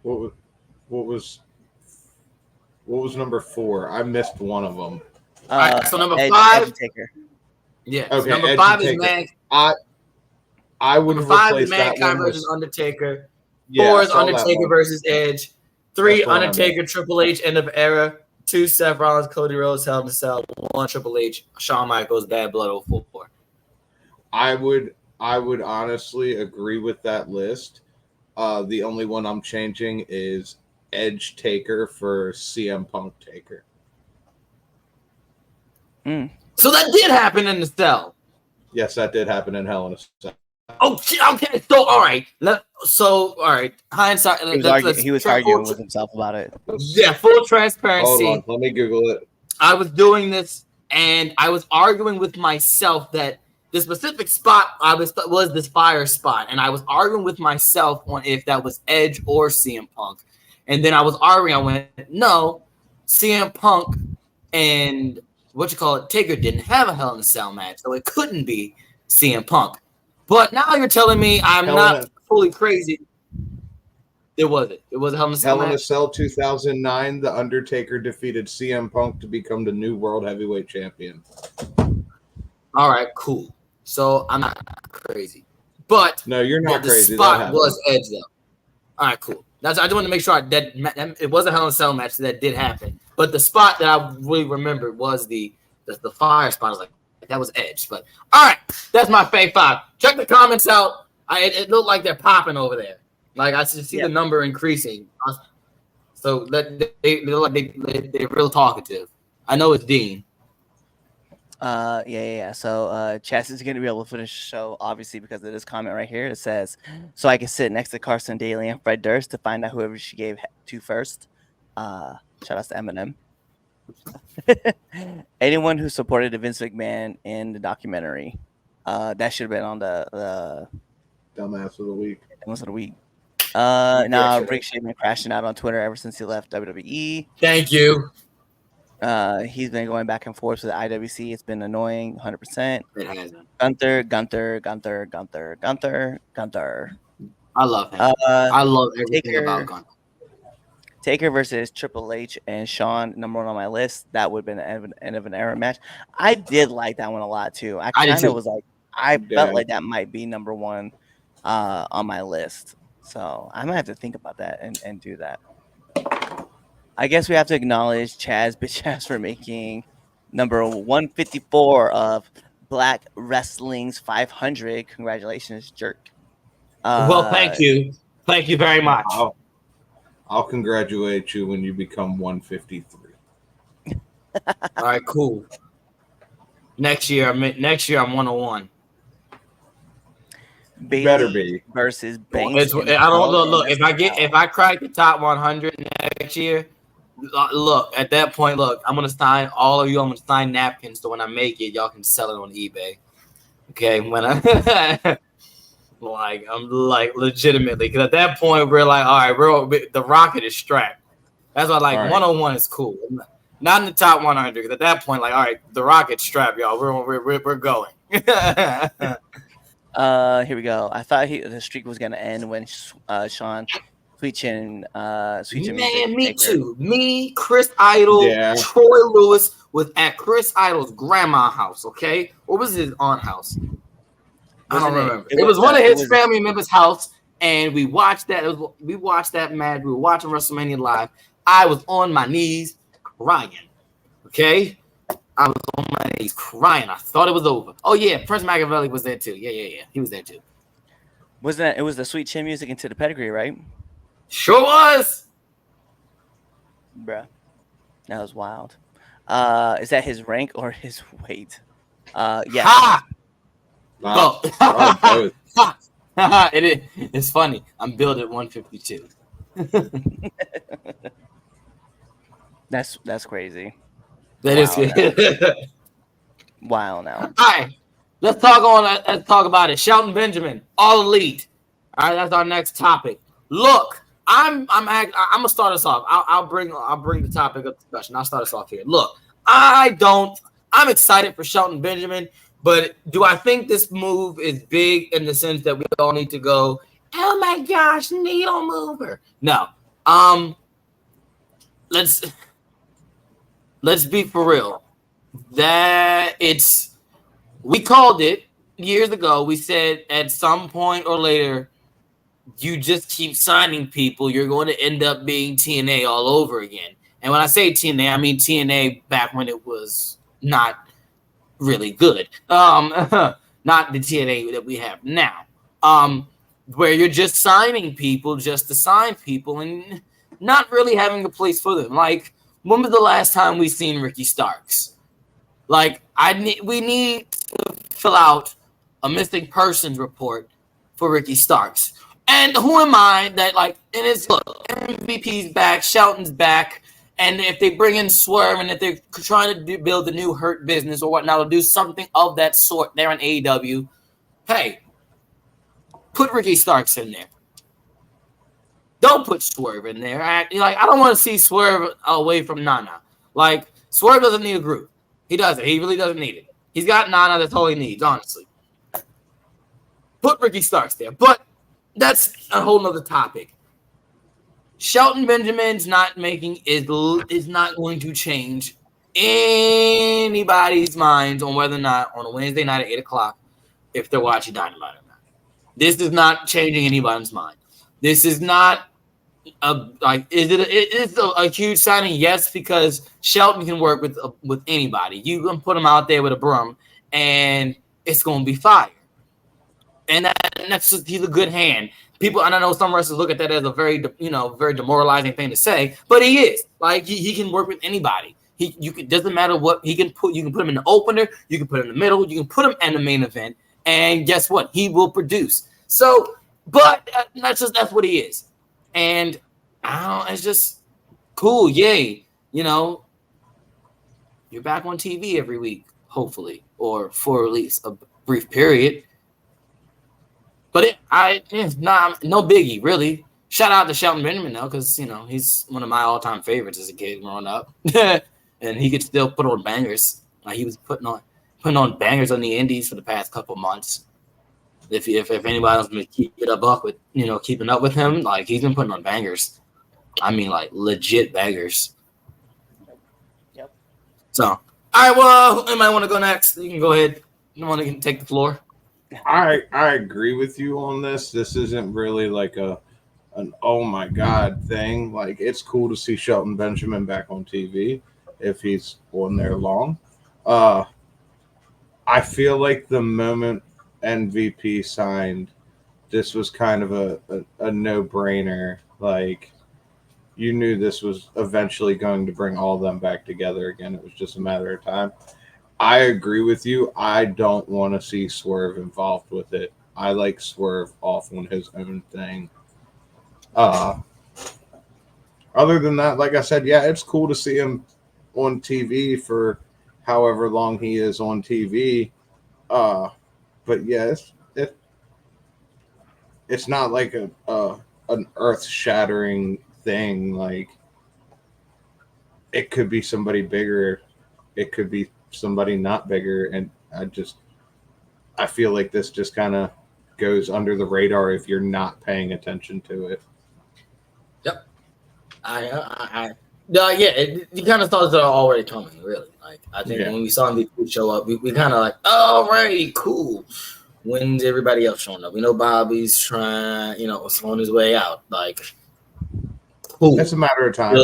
What was number 4? I missed one of them.
All right. So number
Edge
5.
and Taker.
Yeah.
Okay,
Number
Edge
5
and
is
Taker.
Man.
I would
Number 5 is
replace that
Mankind
one
versus
with
Undertaker.
yeah,
4
I
is
saw that
Undertaker
one.
versus Edge. 3
That's the one I
Undertaker Triple H end of era. 2 Seth Rollins Cody Rhodes Hell in a Cell. 1 Triple H Shawn Michaels Bad Blood 04.
I would honestly agree with that list. The only one I'm changing is Edge Taker for CM Punk Taker.
So that did happen in the cell.
Yes, that did happen in Hell in a Cell.
Oh, okay. So all right. All right. Hindsight.
He was arguing with himself about it.
Yeah. Full transparency.
Hold on, let me Google it.
I was doing this, and I was arguing with myself that the specific spot was this fire spot, and I was arguing with myself on if that was Edge or CM Punk. And then I was arguing. I went, no, CM Punk and Taker didn't have a Hell in a Cell match, so it couldn't be CM Punk. But now you're telling me I'm not fully crazy. It wasn't. It was a Hell in a Cell
Hell in a
match.
Cell 2009, The Undertaker defeated CM Punk to become the new World Heavyweight Champion.
All right, cool. So I'm not crazy. But
No, you're not
the
crazy.
spot was Edge, though. All right, cool. I just want to make sure that it was a Hell in a Cell match that did happen. But the spot that I really remembered was the fire spot. I was like, that was Edge. But all right, that's my Fave 5. Check the comments out. It looked like they're popping over there. Like I see the number increasing. So they look like they're real talkative. I know it's Dean.
Yeah. So CHAZ is going to be able to finish the show, obviously, because of this comment right here. It says, so I can sit next to Carson Daly and Fred Durst to find out whoever she gave to first. Shout out to Eminem. Anyone who supported Vince McMahon in the documentary. That should have been on the
Dumbass of the Week.
Dumbass of the Week. Now Rick Shea been crashing out on Twitter ever since he left WWE.
Thank you.
He's been going back and forth with the IWC. It's been annoying, 100%.
It hasn't.
Gunther.
I love him. I love everything about Gunther.
Taker versus Triple H and Shawn, number 1 on my list. That would have been the end of an era match. I did like that one a lot too. I felt like that might be number 1 on my list. So I might have to think about that and do that. I guess we have to acknowledge CHAZ Bitch Ass for making number 154 of Black Wrestling's 500. Congratulations, jerk.
Well, thank you. Thank you very much.
I'll congratulate you when you become 153.
All right, cool. Next year I'm 101.
Bailey
Better be
versus Banks.
I don't know. Look, if I crack the top 100 next year, look, at that point, I'm gonna sign all of you. I'm gonna sign napkins so when I make it, y'all can sell it on eBay. Okay, when I I'm legitimately, because at that point we're like, all right, the rocket is strapped. That's why 101 is cool. Not in the top 100, because at that point, all right, the rocket's strapped, y'all. We're going.
Here we go. I thought the streak was gonna end when Sean Sweet Chin. Man,
me too. Me, Chris Idol, Troy Lewis was at Chris Idol's grandma's house. Okay, what was his aunt house? I don't remember. It was one of his family members' house, and we watched that. We watched that match. We were watching WrestleMania live. I was on my knees crying. Okay. I was on my knees crying. I thought it was over. Oh yeah, Prince Machiavelli was there too. Yeah. He was there too.
Wasn't it was the Sweet Chin music into the pedigree, right?
Sure was.
Bruh. That was wild. Is that his rank or his weight? Yeah.
Ha!
Wow.
It is. It's funny. I'm billed at 152.
That's crazy.
That is
Wow now.
All right, let's talk about it. Shelton Benjamin, all elite. All right, that's our next topic. Look, I'm gonna start us off. I'll bring the topic of discussion. I'll start us off here. Look, I'm excited for Shelton Benjamin, but do I think this move is big in the sense that we all need to go, oh my gosh, needle mover? No. Let's be for real. We called it years ago. We said at some point or later, you just keep signing people, you're going to end up being TNA all over again. And when I say TNA, I mean TNA back when it was not really good. Not the TNA that we have now. Where you're just signing people just to sign people and not really having a place for them. Like, when was the last time we seen Ricky Starks? Like, we need to fill out a missing persons report for Ricky Starks. And who am I that, like, and it's, look, MVP's back, Shelton's back, and if they bring in Swerve and if they're trying to build a new Hurt business or whatnot, or do something of that sort there in AEW, hey, put Ricky Starks in there. Don't put Swerve in there. I don't want to see Swerve away from Nana. Like, Swerve doesn't need a group. He doesn't. He really doesn't need it. He's got Nana. That's all he needs, honestly. Put Ricky Starks there. But that's a whole nother topic. Shelton Benjamin's not is not going to change anybody's minds on whether or not on a Wednesday night at 8 o'clock if they're watching Dynamite or not. This is not changing anybody's mind. This is not it's a huge signing, yes, because Shelton can work with anybody. You can put him out there with a broom, and it's going to be fire. And that's just, he's a good hand. People, and I know some wrestlers look at that as a very demoralizing thing to say, but he is. Like, he can work with anybody. Doesn't matter what he can put. You can put him in the opener. You can put him in the middle. You can put him in the main event, and guess what? He will produce. So, but that's what he is. And it's just cool. Yay. You're back on TV every week, hopefully, or for at least a brief period. But it's not no biggie, really. Shout out to Shelton Benjamin, though, because, he's one of my all-time favorites as a kid growing up. And he could still put on bangers. Like, he was putting on bangers on the indies for the past couple months. If anybody else been keeping up with him, like, he's been putting on bangers. I mean, like, legit bangers.
Yep.
So, all right, well, anybody want to go next? You can go ahead. You want to take the floor?
I agree with you on this. This isn't really like an oh my god thing. Like, it's cool to see Shelton Benjamin back on TV if he's on there long. I feel like the moment MVP signed, this was kind of a no-brainer. Like, you knew this was eventually going to bring all of them back together again. It was just a matter of time. I agree with you. I don't want to see Swerve involved with it. I like Swerve off on his own thing. Other than that, like I said, yeah, it's cool to see him on TV for however long he is on TV. But yes, it's not like an earth-shattering thing. Like, it could be somebody bigger. It could be somebody not bigger. And I feel like this just kind of goes under the radar if you're not paying attention to it.
Yep. You kind of thought they were already coming, really. Like, I think when we saw MVP show up, we kind of like, all right, cool. When's everybody else showing up? We know Bobby's trying, on his way out. Like, cool.
It's a matter of time.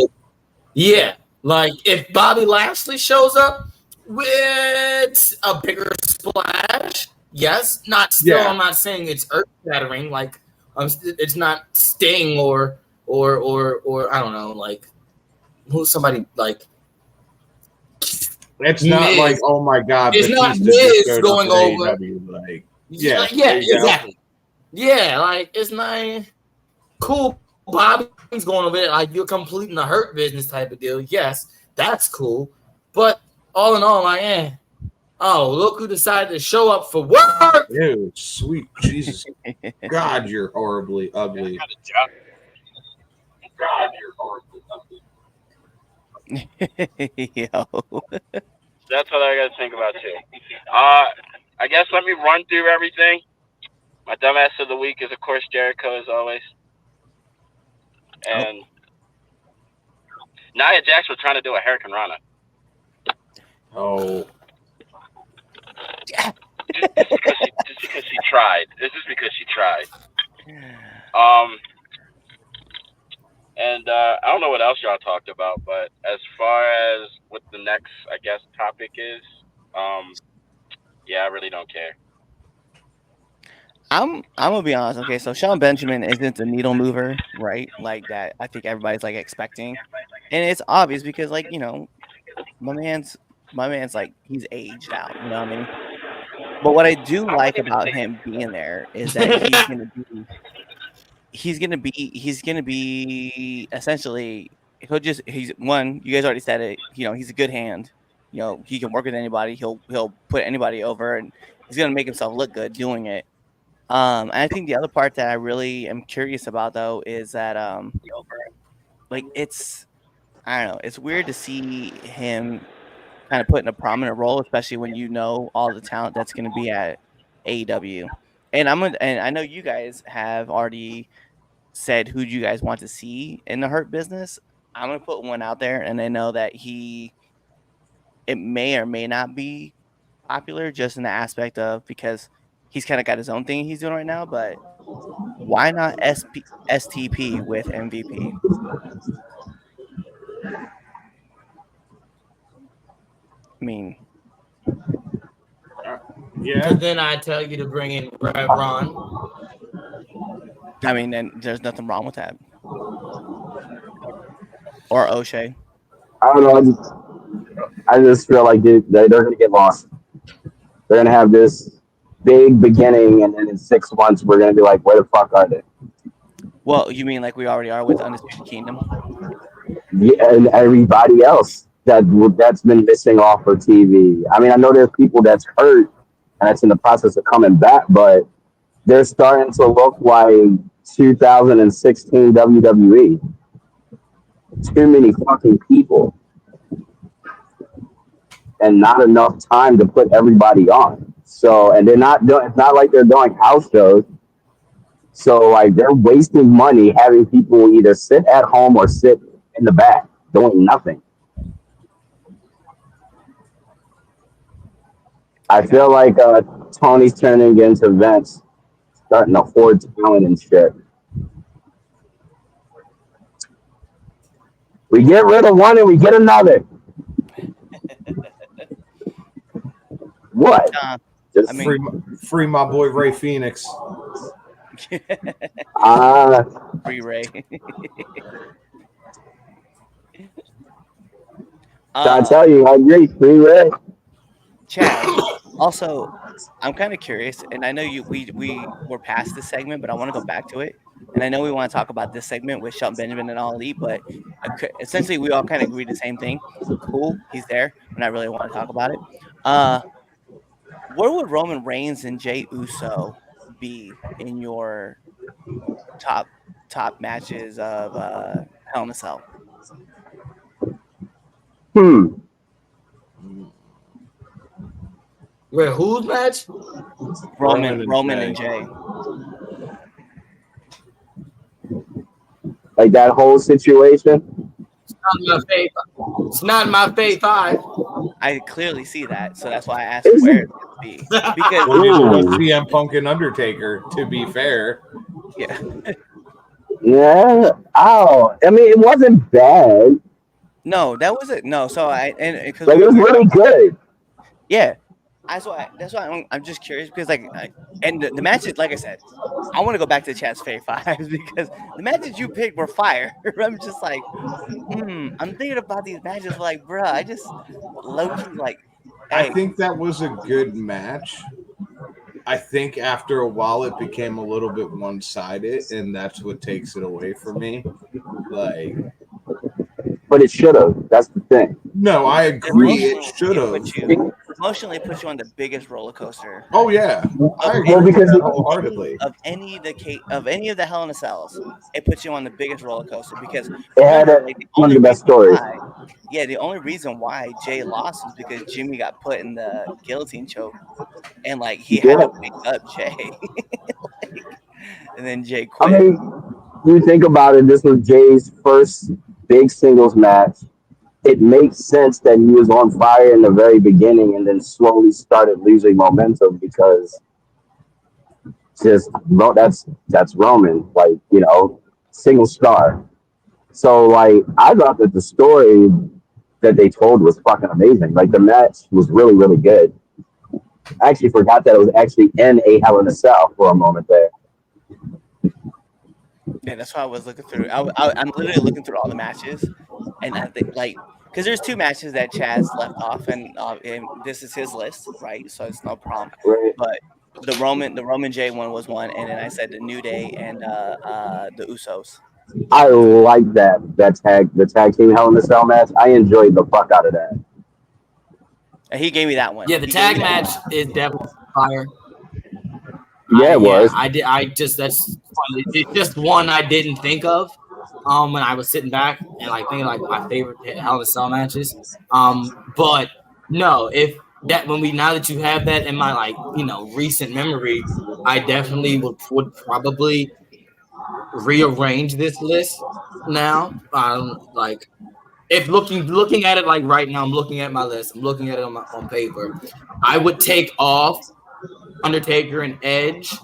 Yeah. Like, if Bobby Lashley shows up with a bigger splash, yes. I'm not saying it's earth-shattering. Like, it's not Sting or I don't know, like, who's somebody like.
It's not
Miz.
like, oh my god,
it's not Miz going over.
Like,
exactly. Yeah, like, it's not cool. Bobby's going over it like you're completing a Hurt business type of deal. Yes, that's cool. But all in all, like, oh, look who decided to show up for work.
Ew, sweet Jesus. God, you're horribly ugly. God, you're horribly ugly.
Yo.
That's what I got to think about too. I guess let me run through everything. My dumbass of the week is, of course, Jericho, as always. And Nia Jax was trying to do a Hurricane Rana.
Oh.
Just because she tried. This is because she tried. And I don't know what else y'all talked about, but as far as what the next, I guess, topic is, yeah, I really don't care.
I'm gonna be honest. Okay, so Shelton Benjamin isn't the needle mover, right? Like that. I think everybody's like expecting, and it's obvious because, like, you know, my man's like, he's aged out. You know what I mean? But what I do like about him being there is that he's gonna be essentially, he's one. You guys already said it. You know, he's a good hand. You know, he can work with anybody. He'll put anybody over, and he's gonna make himself look good doing it. And I think the other part that I really am curious about, though, is that like, I don't know, it's weird to see him kind of put in a prominent role, especially when you know all the talent that's going to be at AEW. And I know you guys have already said who you guys want to see in the Hurt Business. I'm gonna put one out there, and I know that it may or may not be popular, just in the aspect of, because he's kind of got his own thing he's doing right now, but why not STP with MVP? I mean,
Yeah.
But then I tell you to bring in Ron.
I mean, then there's nothing wrong with that. Or O'Shea.
I don't know. I just feel like they're going to get lost. They're going to have this big beginning, and then in 6 months, we're going to be like, where the fuck are they?
Well, you mean like we already are with Undisputed Kingdom?
Yeah, and everybody else that's been missing off of TV. I mean, I know there's people that's hurt, and that's in the process of coming back, but they're starting to look like 2016 WWE. Too many fucking people. And not enough time to put everybody on. So, and it's not like they're doing house shows. So, like, they're wasting money having people either sit at home or sit in the back doing nothing. I feel like Tony's turning into Vince, starting to hoard talent and shit. We get rid of one and we get another. What?
I mean,
free my boy Ray Phoenix.
Free Ray.
I tell you, I agree. Free Ray.
CHAZ. Also, I'm kind of curious, and I know we were past this segment, but I want to go back to it. And I know we want to talk about this segment with Shelton Benjamin and All Elite, but essentially we all kind of agree the same thing. Cool, he's there, and I really want to talk about it. Where would Roman Reigns and Jey Uso be in your top matches of Hell in a Cell?
Wait, whose match?
Roman and Jey.
Like that whole situation.
It's not my fave 5.
I clearly see that, so that's why I asked where it would be. Because
CM Punk and Undertaker, to be fair.
Yeah.
Yeah. Oh, I mean, it wasn't bad.
No, that wasn't. No, so
it was really good.
Yeah. That's why I'm just curious, because and the matches, like I said, I want to go back to Chad's Fave 5s because the matches you picked were fire. I'm just like, I'm thinking about these matches, like, bro, I just low-key, like, hey.
I think that was a good match. I think after a while it became a little bit one-sided, and that's what takes it away from me. Like,
but it should have. That's the thing.
No, I agree. It should have.
Emotionally put you on the biggest roller coaster.
Oh yeah, I agree
Well,
with
because
that wholeheartedly.
Of any of the Hell in a Cells, it puts you on the biggest roller coaster because
it had one of the best stories.
The only reason why Jay lost is because Jimmy got put in the guillotine choke, and like he had to wake up Jay, and then Jay quit.
I mean, you think about it. This was Jay's first big singles match. It makes sense that he was on fire in the very beginning and then slowly started losing momentum because that's Roman, like, you know, single star. So like I thought that the story that they told was fucking amazing. Like the match was really, really good. I actually forgot that it was actually in a Hell in a Cell for a moment there.
Yeah, that's why I was looking through. I'm literally looking through all the matches, and I think like because there's 2 matches that CHAZ left off, and this is his list, right? So it's no problem.
Right.
But the Roman J one was one, and then I said the New Day and the Usos.
I like the tag team Hell in a Cell match. I enjoyed the fuck out of that.
And he gave me that one.
Yeah, the tag match is definitely fire.
Yeah, it was.
It's just one I didn't think of when I was sitting back and like thinking like my favorite Hell in a Cell matches. But no, now that you have that in my like, you know, recent memory, I definitely would probably rearrange this list now. Like if looking at it like right now, I'm looking at my list. I'm looking at it on paper. I would take off Undertaker and Edge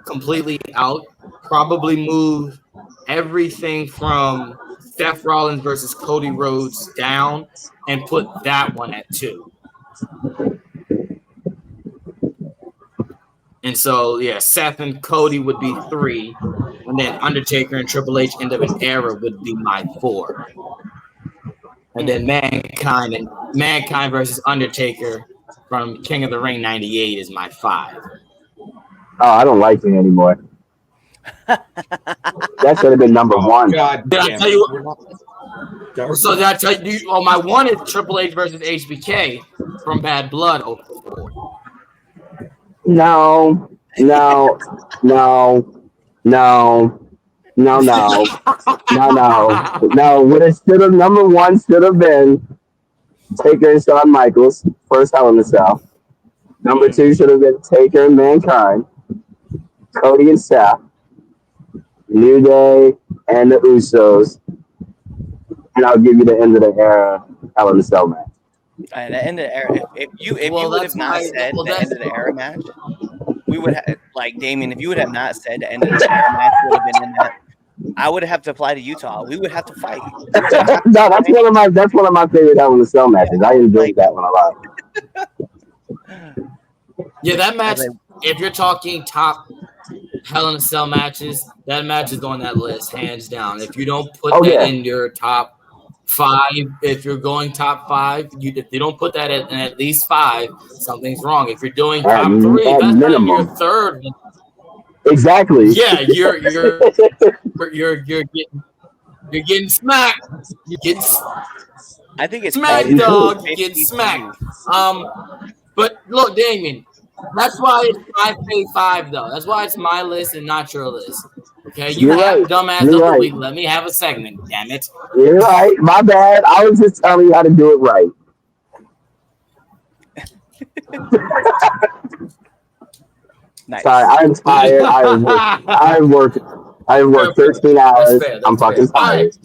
completely out. Probably move everything from Seth Rollins versus Cody Rhodes down and put that one at 2. And so, yeah, Seth and Cody would be 3. And then Undertaker and Triple H End of an Era would be my 4. And then Mankind versus Undertaker from King of the Ring 98 is my 5.
Oh, I don't like it anymore. That should have been number 1.
God
Did I
damn
tell
it.
you? So did I tell you? Oh, my 1 is Triple H versus HBK from Bad Blood.
No. No. What it should have, number 1 should have been Taker and Shawn Michaels, first Hell in a Cell. Number 2 should have been Taker and Mankind, Cody and Seth, New Day and the Usos, and I'll give you the End of the Era Hell in a Cell match.
At the End of the Era, if you would have not said the End of the Era match, we would have, like Damien, if you would have not said the End of the Era match would have been in that, I would have to apply to Utah. We would have to fight.
No, that's one of my favorite Hell in a Cell matches. I enjoyed that one a lot.
Yeah, that match, if you're talking top Hell in a Cell matches, that match is on that list, hands down. If you don't put that in your top 5, if you're going top 5, if you don't put that in at least 5, something's wrong. If you're doing top 3, that's minimum. Your 3rd.
Exactly.
Yeah, you're getting smacked. You're getting
I think it's
smacked, dog. You're getting smacked. But look, Damien, that's why it's my fave 5, though. That's why it's my list and not your list. Okay, you have dumbass of the week. Let me have a segment, damn it.
You're right. My bad. I was just telling you how to do it right.
Nice.
Sorry, I'm tired. I've worked 13 hours. I'm fucking tired.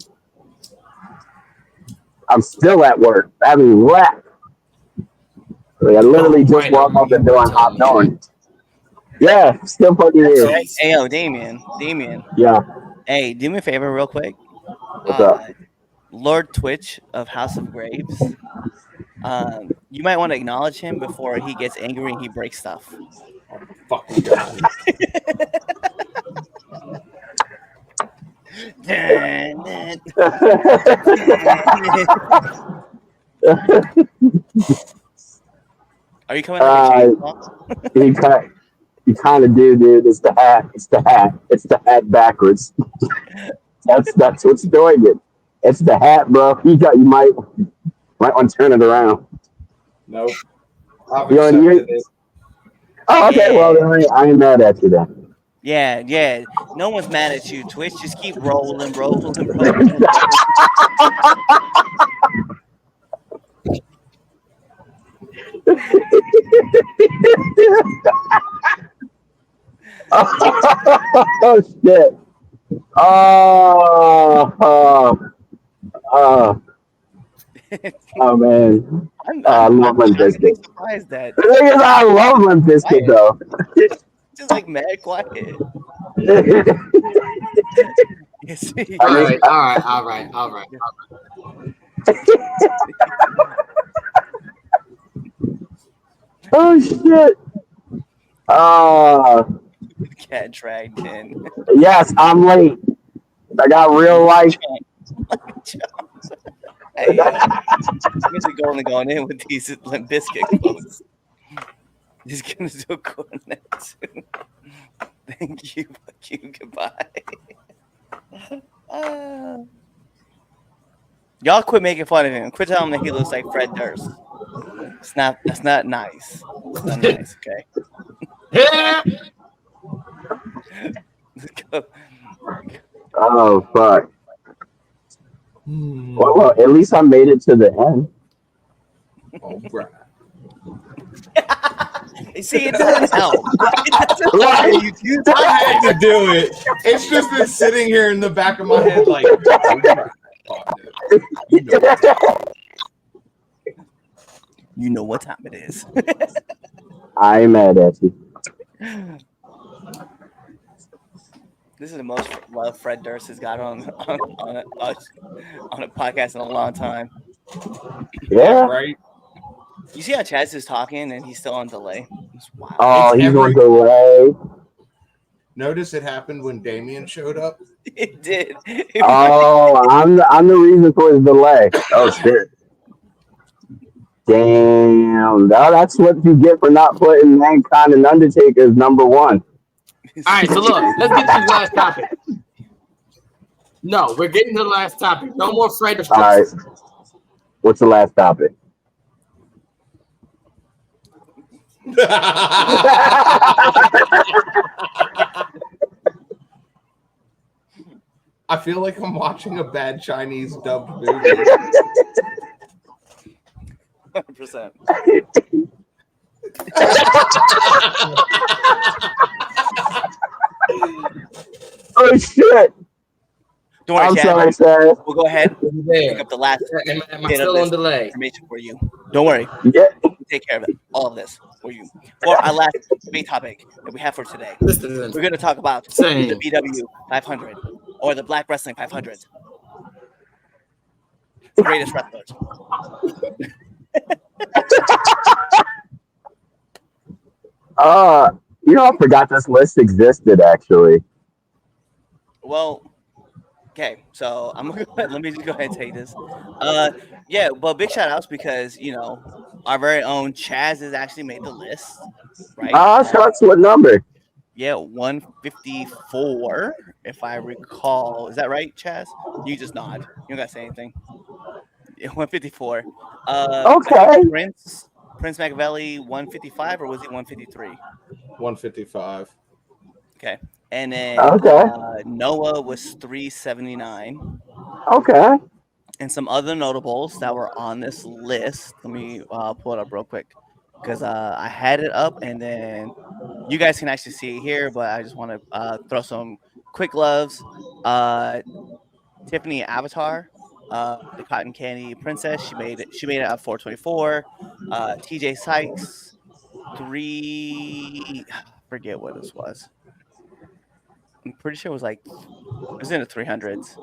I'm still at work. I mean, what? Like, I literally just walked up the door and hopped on. Yeah, still fucking here.
Hey, yo, Damien.
Yeah.
Hey, do me a favor real quick.
What's up?
Lord Twitch of House of Graves. You might want to acknowledge him before he gets angry and he breaks stuff.
Oh, fucking God.
Are you coming?
You kind of do, dude. It's the hat. It's the hat backwards. That's what's doing it. It's the hat, bro. You might Might want to turn it around.
Nope. I've
You already-
accepted it.
Oh, okay.
Yeah.
Well, then I ain't mad at you then.
Yeah. No one's mad at you, Twitch. Just keep rolling.
Oh shit. Oh man. I love Limp
I'm
Bizkit.
surprised that
The thing is, I love Limp Bizkit though.
just like mad quiet. Yes.
All right.
Oh shit.
Cat dragged in.
Yes, I'm late. I got real life.
Hey, Mr. Golden going in with these Limp Bizkit quotes. He's gonna do a cornet soon. Thank you. Fuck you. Goodbye. Y'all quit making fun of him. Quit telling him that he looks like Fred Durst. That's not nice. It's not nice, okay? Let's go.
Oh fuck. Well, at least I made it to the end.
All right.
See, it doesn't help. It doesn't help. You do
I had to do it. It's just been sitting here in the back of my head, like,
you know what time it is.
I ain't mad at you.
This is the most love Fred Durst has got on a podcast in a long time.
Yeah.
right?
You see how CHAZ is talking and he's still on delay? It's wild.
Oh,
It's
he's
every-
on delay.
Notice it happened when Damien showed up.
It did.
Oh, I'm the reason for his delay. Oh shit. Damn. Now that's what you get for not putting Mankind and Undertaker as number one.
All right, so look, let's get to the last topic. No, we're getting to the last topic. No more Fred Durst.
All right. What's the last topic?
I feel like I'm watching a bad Chinese dubbed movie.
100%.
Oh shit.
Don't worry,
I'm
CHAZ.
sorry, sir.
We'll go ahead and pick
There.
up the last
Am I
bit of
still
this
on delay?
information for you. Don't worry.
Yeah.
We'll take care of it. All of this for you. For our last debate topic that we have for today,
Listen,
we're going to talk about
Same.
the BW 500 or the Black Wrestling 500. Greatest wrestlers.
I forgot this list existed actually.
Well, okay, so I'm gonna let me just go ahead and take this. Yeah, well, big shout outs because our very own CHAZ has actually made the list, right?
Shots what number?
Yeah, 154, if I recall. Is that right, Chaz? You just nod. You don't gotta say anything. Yeah, 154.
Okay.
Prince Machiavelli 155, or was he 153?
155.
Okay. And then Noah was 379.
Okay.
And some other notables that were on this list. Let me pull it up real quick because I had it up, and then you guys can actually see it here. But I just want to throw some quick loves. Tiffany Avatar, the Cotton Candy Princess. She made it at 424. TJ Sykes, forget what this was. I'm pretty sure it was in the 300s.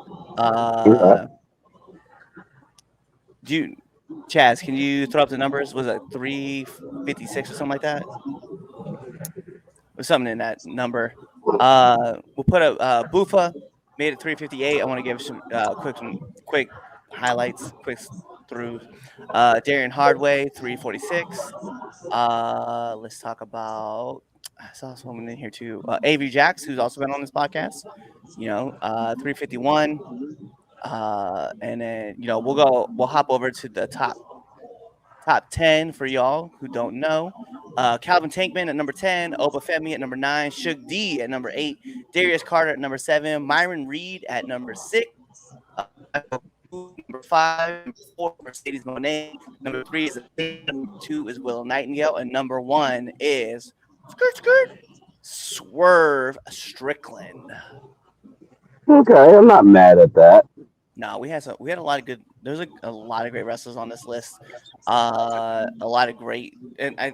CHAZ, can you throw up the numbers? Was it 356 or something like that? Or something in that number. We'll put a Bufa made it 358. I want to give some quick highlights, quick through. Darian Hardway 346. Let's talk about. I saw someone in here too. AV Jax, who's also been on this podcast. 351. And then we'll hop over to the top top 10 for y'all who don't know. Calvin Tankman at number 10, Obafemi at number 9, Suge D at number 8, Darius Carter at number 7, Myron Reed at number 6, number 5, number 4, Mercedes Monet, number 3 is number 2 is Willow Nightingale, and number 1 is Swerve Strickland.
Okay, I'm not mad at that.
No, we had a lot of good. There's a lot of great wrestlers on this list. A lot of great, and I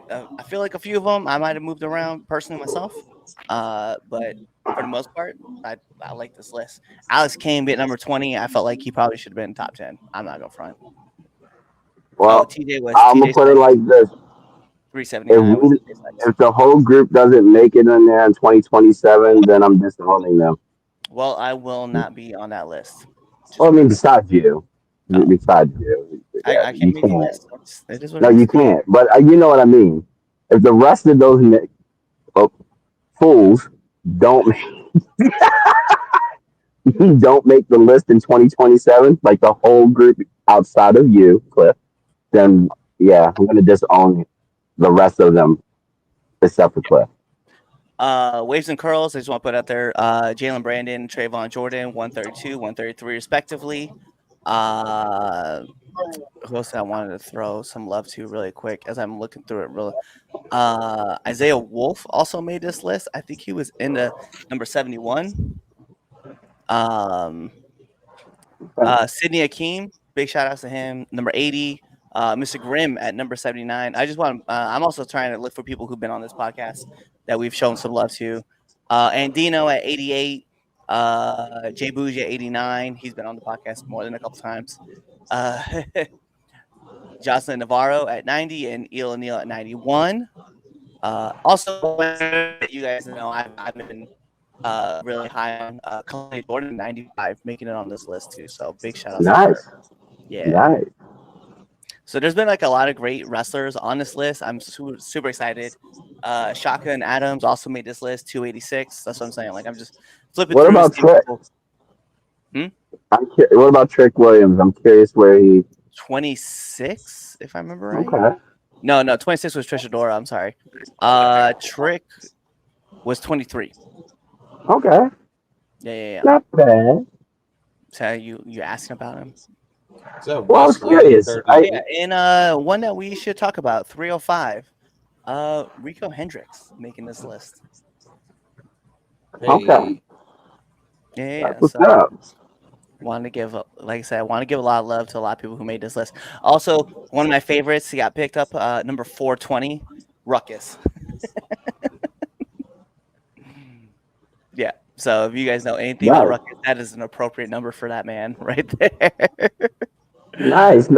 feel like a few of them I might have moved around personally myself. But for the most part, I like this list. Alex Kane at number 20. I felt like he probably should have been top 10. I'm not gonna front.
Well,
TJ was.
I'm gonna put it like this:
379.
if the whole group doesn't make it in there in 2027, then I'm disowning them.
Well, I will not be on that list.
Well, I mean, besides you, besides you,
I can't make a list. It is what
no,
it is.
you can't. But you know what I mean. If the rest of those fools don't don't make the list in 2027, like the whole group outside of you, Cliff, then yeah, I'm gonna disown the rest of them except for Cliff.
Waves and curls, I just want to put out there. Jalen Brandon, Trayvon Jordan, 132, 133 respectively. Who else I wanted to throw some love to really quick as I'm looking through it really. Isaiah Wolf also made this list. I think he was in the number 71. Sidney Akeem, big shout outs to him. Number 80. Mr. Grimm at number 79. I just want I'm also trying to look for people who've been on this podcast that we've shown some love to. Andino at 88. Jay Bougie at 89. He's been on the podcast more than a couple times. Jocelyn Navarro at 90 and Eel O'Neill at 91. Also, you guys know I've been really high on Conley Gordon 95, making it on this list too. So big shout out to her. Yeah.
Nice.
So there's been like a lot of great wrestlers on this list. I'm super excited. Shaka and Adams also made this list, 286. That's what I'm saying. Like I'm just flipping
What
through.
about Trick? What about Trick Williams? I'm curious where he
26, if I remember right.
Okay.
No, 26 was Trisha Dora. I'm sorry. Trick was 23.
Okay.
Yeah.
Not bad.
So you asking about him?
So
Well, I was curious.
And one that we should talk about, 305. Rico Hendricks making this list.
Okay.
Yeah.
What's
So
up?
wanted to give, like I said, I want to give a lot of love to a lot of people who made this list. Also, one of my favorites, he got picked up, number 420, Ruckus. Yeah. So if you guys know anything about Ruckus, that is an appropriate number for that man right there.
Nice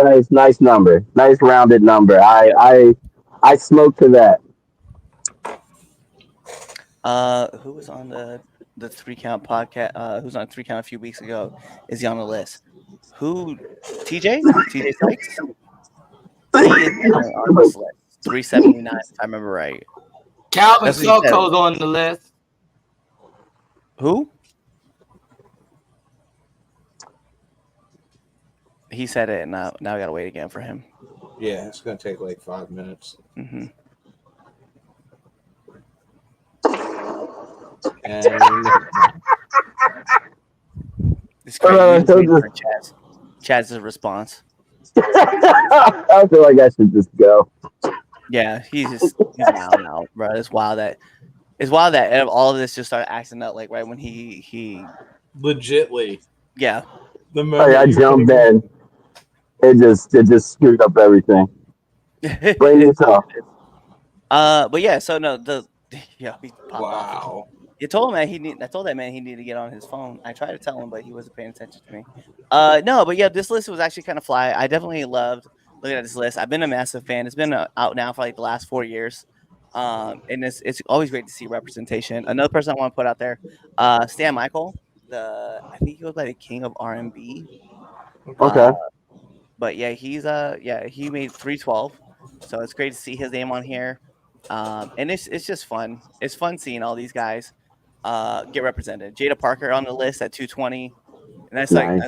number. Nice rounded number. I smoke to that.
Who was on the 3 Count podcast? Who's on 3 Count a few weeks ago? Is he on the list? Who? TJ Sykes? He is on this list. 379, if I remember right.
Calvin Soko's on the list.
Who? He said it, and now I gotta wait again for him.
Yeah, it's gonna take like 5 minutes.
Mm-hmm.
And
It's crazy. CHAZ's response.
I feel like I should just go.
Yeah, he's wild now, bro. It's wild that all of this just started acting up like right when he
legitly,
yeah.
The moment
I jumped in, it just screwed up everything. Blame yourself.
But yeah, so no, he popped
wow.
off. I told that man he needed to get on his phone. I tried to tell him, but he wasn't paying attention to me. No, but yeah, this list was actually kind of fly. I definitely loved looking at this list. I've been a massive fan. It's been out now for like the last 4 years. And it's always great to see representation. Another person I want to put out there, Stan Michael. I think he was like the king of R&B.
Okay.
But yeah, he made 312. So it's great to see his name on here. And it's just fun. It's fun seeing all these guys get represented. Jada Parker on the list at 220. And that's nice.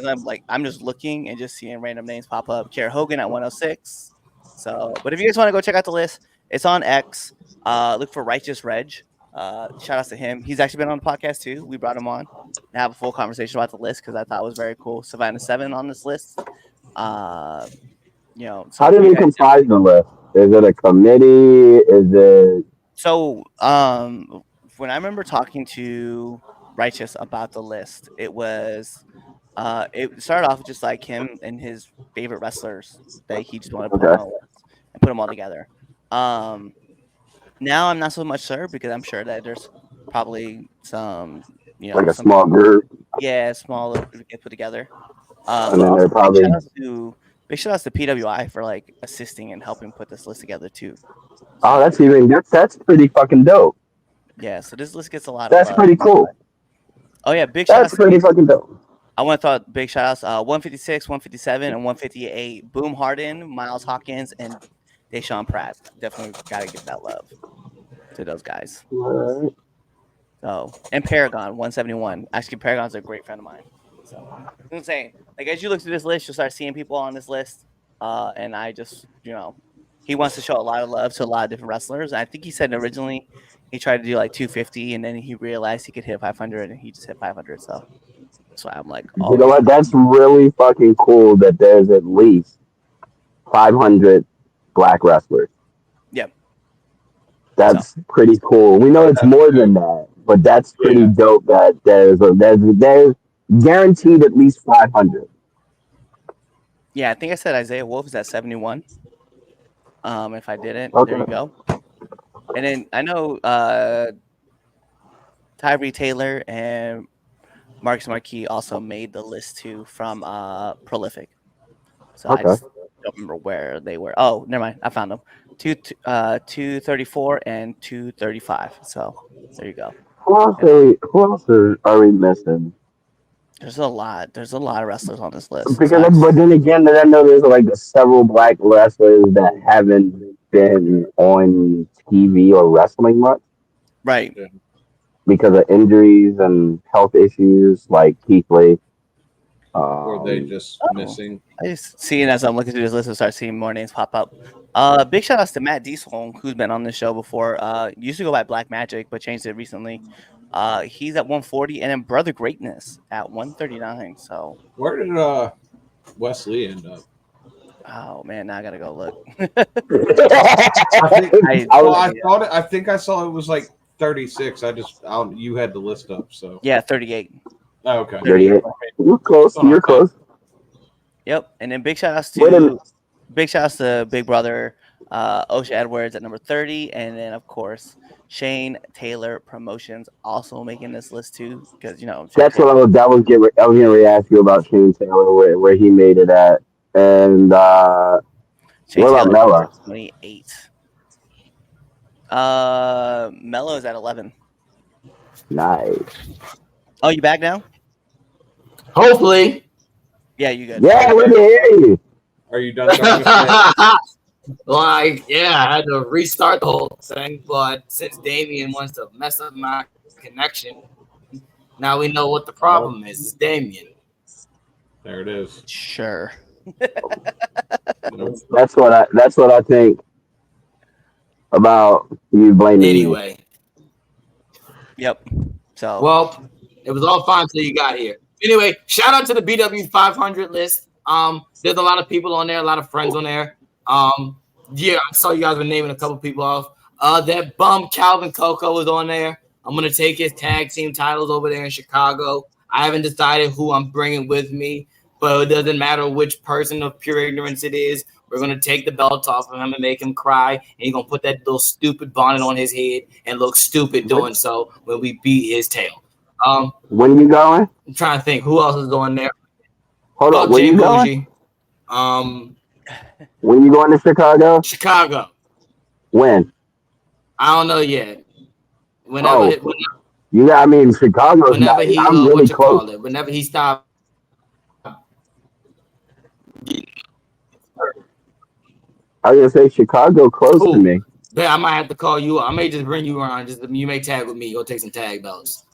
I'm just looking and just seeing random names pop up. Kara Hogan at 106. So, but if you guys want to go check out the list, it's on X. Look for Righteous Reg. Shout outs to him. He's actually been on the podcast too. We brought him on to have a full conversation about the list because I thought it was very cool. Savannah 7 on this list. So
how do they comprise the list? Is it a committee? Is it
so? When I remember talking to Righteous about the list, it was it started off just like him and his favorite wrestlers that he just wanted to put on a list and put them all together. Now I'm not so much sure because I'm sure that there's probably some,
like a small group?
Yeah, small get put together.
And then they're probably
big shout outs to PWI for like assisting and helping put this list together too.
Oh, that's pretty fucking dope.
Yeah, so this list gets a lot.
That's pretty cool.
Oh yeah, big shout outs.
That's pretty fucking dope.
I want to throw big shout outs. 156, 157, and 158. Boom Harden, Miles Hawkins, and Deshaun Pratt. Definitely gotta give that love to those guys.
Right.
So, and Paragon 171. Actually, Paragon's a great friend of mine. So I'm saying, like, as you look through this list, you'll start seeing people on this list. And I just, he wants to show a lot of love to a lot of different wrestlers. I think he said originally he tried to do like 250, and then he realized he could hit 500, and he just hit 500. So that's why I'm like,
you know what? That's really fucking cool that there's at least 500 black wrestlers.
Yep.
That's pretty cool. We know it's more than that, but that's pretty dope that there's guaranteed at least 500.
Yeah, I think I said Isaiah Wolf is at 71. If I didn't,
Okay.
There you go. And then I know Tyree Taylor and Marcus Marquis also made the list too from Prolific. So I just don't remember where they were. Oh, never mind. I found them. 234 and 235. So there you go.
Who else are we missing?
There's a lot. There's a lot of wrestlers on this list.
But then again, I know there's like several black wrestlers that haven't been on TV or wrestling much.
Right.
Because of injuries and health issues, like Keith Lee.
Or they just missing.
I just seeing as I'm looking through this list and start seeing more names pop up. Big shout outs to Matt Diesel, who's been on this show before. Used to go by Black Magic, but changed it recently. He's at 140, and then Brother Greatness at 139. So
where did Wesley end up?
Oh man, now I gotta go look.
I think I saw it was like 36. You had the list up, so
yeah, 38.
Oh, okay.
38. You're close. You're close.
Yep, and then big shout outs to Big Brother Osha Edwards at number 30, and then of course Shane Taylor Promotions also making this list too, because
that's what I was going to ask you about Shane Taylor, where he made it at, and what about Mello?
28. Mello is at 11.
Nice.
Oh, you back now?
Hopefully.
Yeah, you good.
Yeah, we can hear you.
Are you done?
I had to restart the whole thing, but since Damien wants to mess up my connection, now we know what the problem is. It's Damien.
There it is.
Sure.
That's what I think about you blaming
anyway.
Me.
Yep. So
well, it was all fine until you got here. Anyway, shout out to the BW 500 list. There's a lot of people on there, a lot of friends on there. Yeah, I saw you guys were naming a couple people off. That bum Calvin Coco is on there. I'm gonna take his tag team titles over there in Chicago. I haven't decided who I'm bringing with me, but it doesn't matter which person of pure ignorance it is. We're gonna take the belt off of him and make him cry, and he's gonna put that little stupid bonnet on his head and look stupid doing so when we beat his tail.
When you going?
I'm trying to think who else is going there.
Hold on, when you going? When you going to Chicago?
Chicago.
When?
I don't know yet. Whenever
Chicago.
Whenever he
I'm really close.
Whenever he stopped.
I was gonna say Chicago close to me.
Yeah, I might have to call you up. I may just bring you around. You may tag with me. You'll take some tag belts.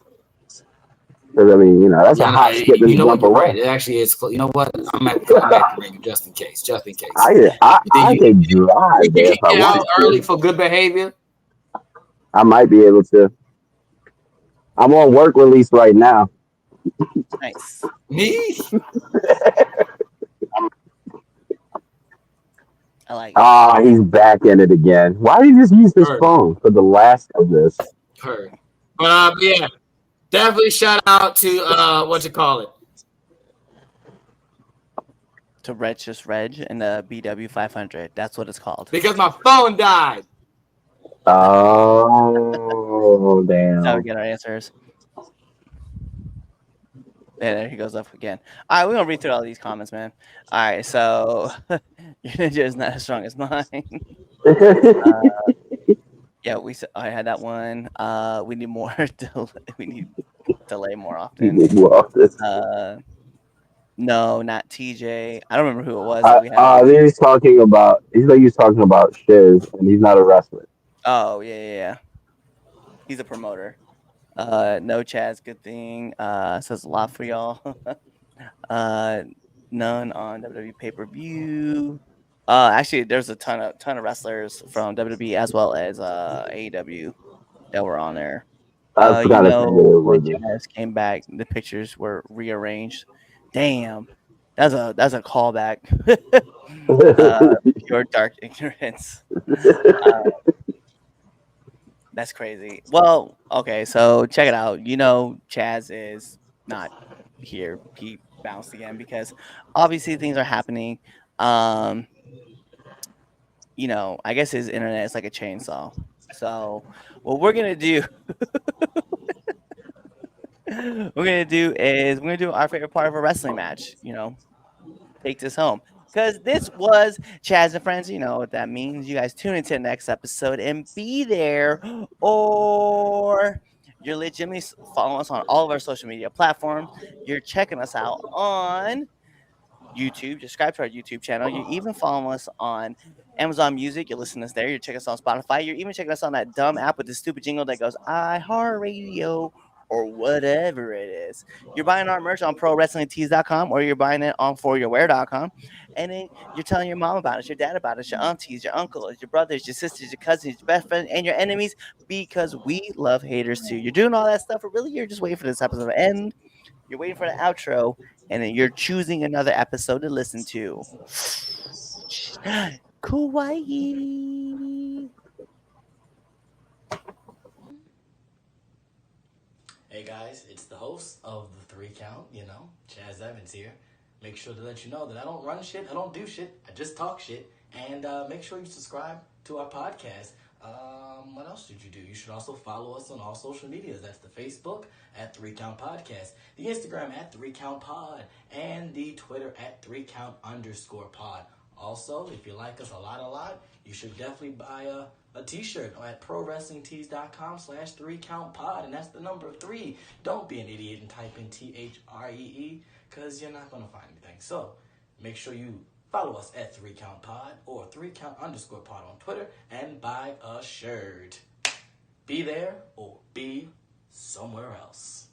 Because I mean, that's a hot skip and
You know what?
jump
You're right.
away.
It actually is. You know what? I'm at the ring just in case. Just in case.
I could drive there
You
if I
can get out
wanted
early
to.
for good behavior.
I might be able to. I'm on work release right now.
Nice.
Me?
I like it.
Ah, he's back in it again. Why did he just use his
Heard.
phone for the last of this?
Heard. But yeah, definitely shout out to what you call it.
To Reg just Reg and the BW 500. That's what it's called.
Because my phone died.
Oh,
That's how we
damn.
get our answers. Yeah, there he goes up again. All right, we're gonna read through all these comments, man. All right, so your ninja is not as strong as mine. Yeah, I had that one. We need more. We need delay more often.
Well,
No, not TJ. I don't remember who it was that we had.
he's talking about. He's like he's talking about Shiz, and he's not a wrestler.
Oh yeah. He's a promoter. No CHAZ, good thing. Says a lot for y'all. None on WWE pay per view. Actually, there's a ton of wrestlers from WWE as well as AEW that were on there.
I forgot to say it
When
was.
CHAZ came back, the pictures were rearranged. Damn, that's a callback. Your dark ignorance. That's crazy. Well, okay, so check it out. CHAZ is not here. He bounced again because obviously things are happening. I guess his internet is like a chainsaw. So what we're gonna do is we're gonna do our favorite part of a wrestling match. Take this home. Because this was CHAZ and Friends. You know what that means. You guys tune into the next episode and be there, or you're legitimately following us on all of our social media platforms. You're checking us out on YouTube. Subscribe to our YouTube channel. You're even following us on Amazon Music. You're listening to us there. You're checking us on Spotify. You're even checking us on that dumb app with the stupid jingle that goes iHeartRadio or whatever it is. You're buying our merch on ProWrestlingTees.com or you're buying it on ForYourWear.com. And then you're telling your mom about us, your dad about us, your aunties, your uncles, your brothers, your sisters, your cousins, your best friends, and your enemies because we love haters too. You're doing all that stuff, but really you're just waiting for this episode to end. You're waiting for the outro, and then you're choosing another episode to listen to. Kawaii.
Hey guys, it's the host of the 3 Count, CHAZ Evans here. Make sure to let you know that I don't run shit, I don't do shit, I just talk shit. And make sure you subscribe to our podcast. What else did you do? You should also follow us on all social medias. That's the Facebook at 3 Count Podcast, the Instagram at 3 Count Pod, and the Twitter at 3Count_pod. Also, if you like us a lot, you should definitely buy a t-shirt at ProWrestlingTees.com/3CountPod, and that's the number 3. Don't be an idiot and type in THREE, because you're not going to find anything. So, make sure you follow us at 3CountPod or 3Count_pod on Twitter and buy a shirt. Be there or be somewhere else.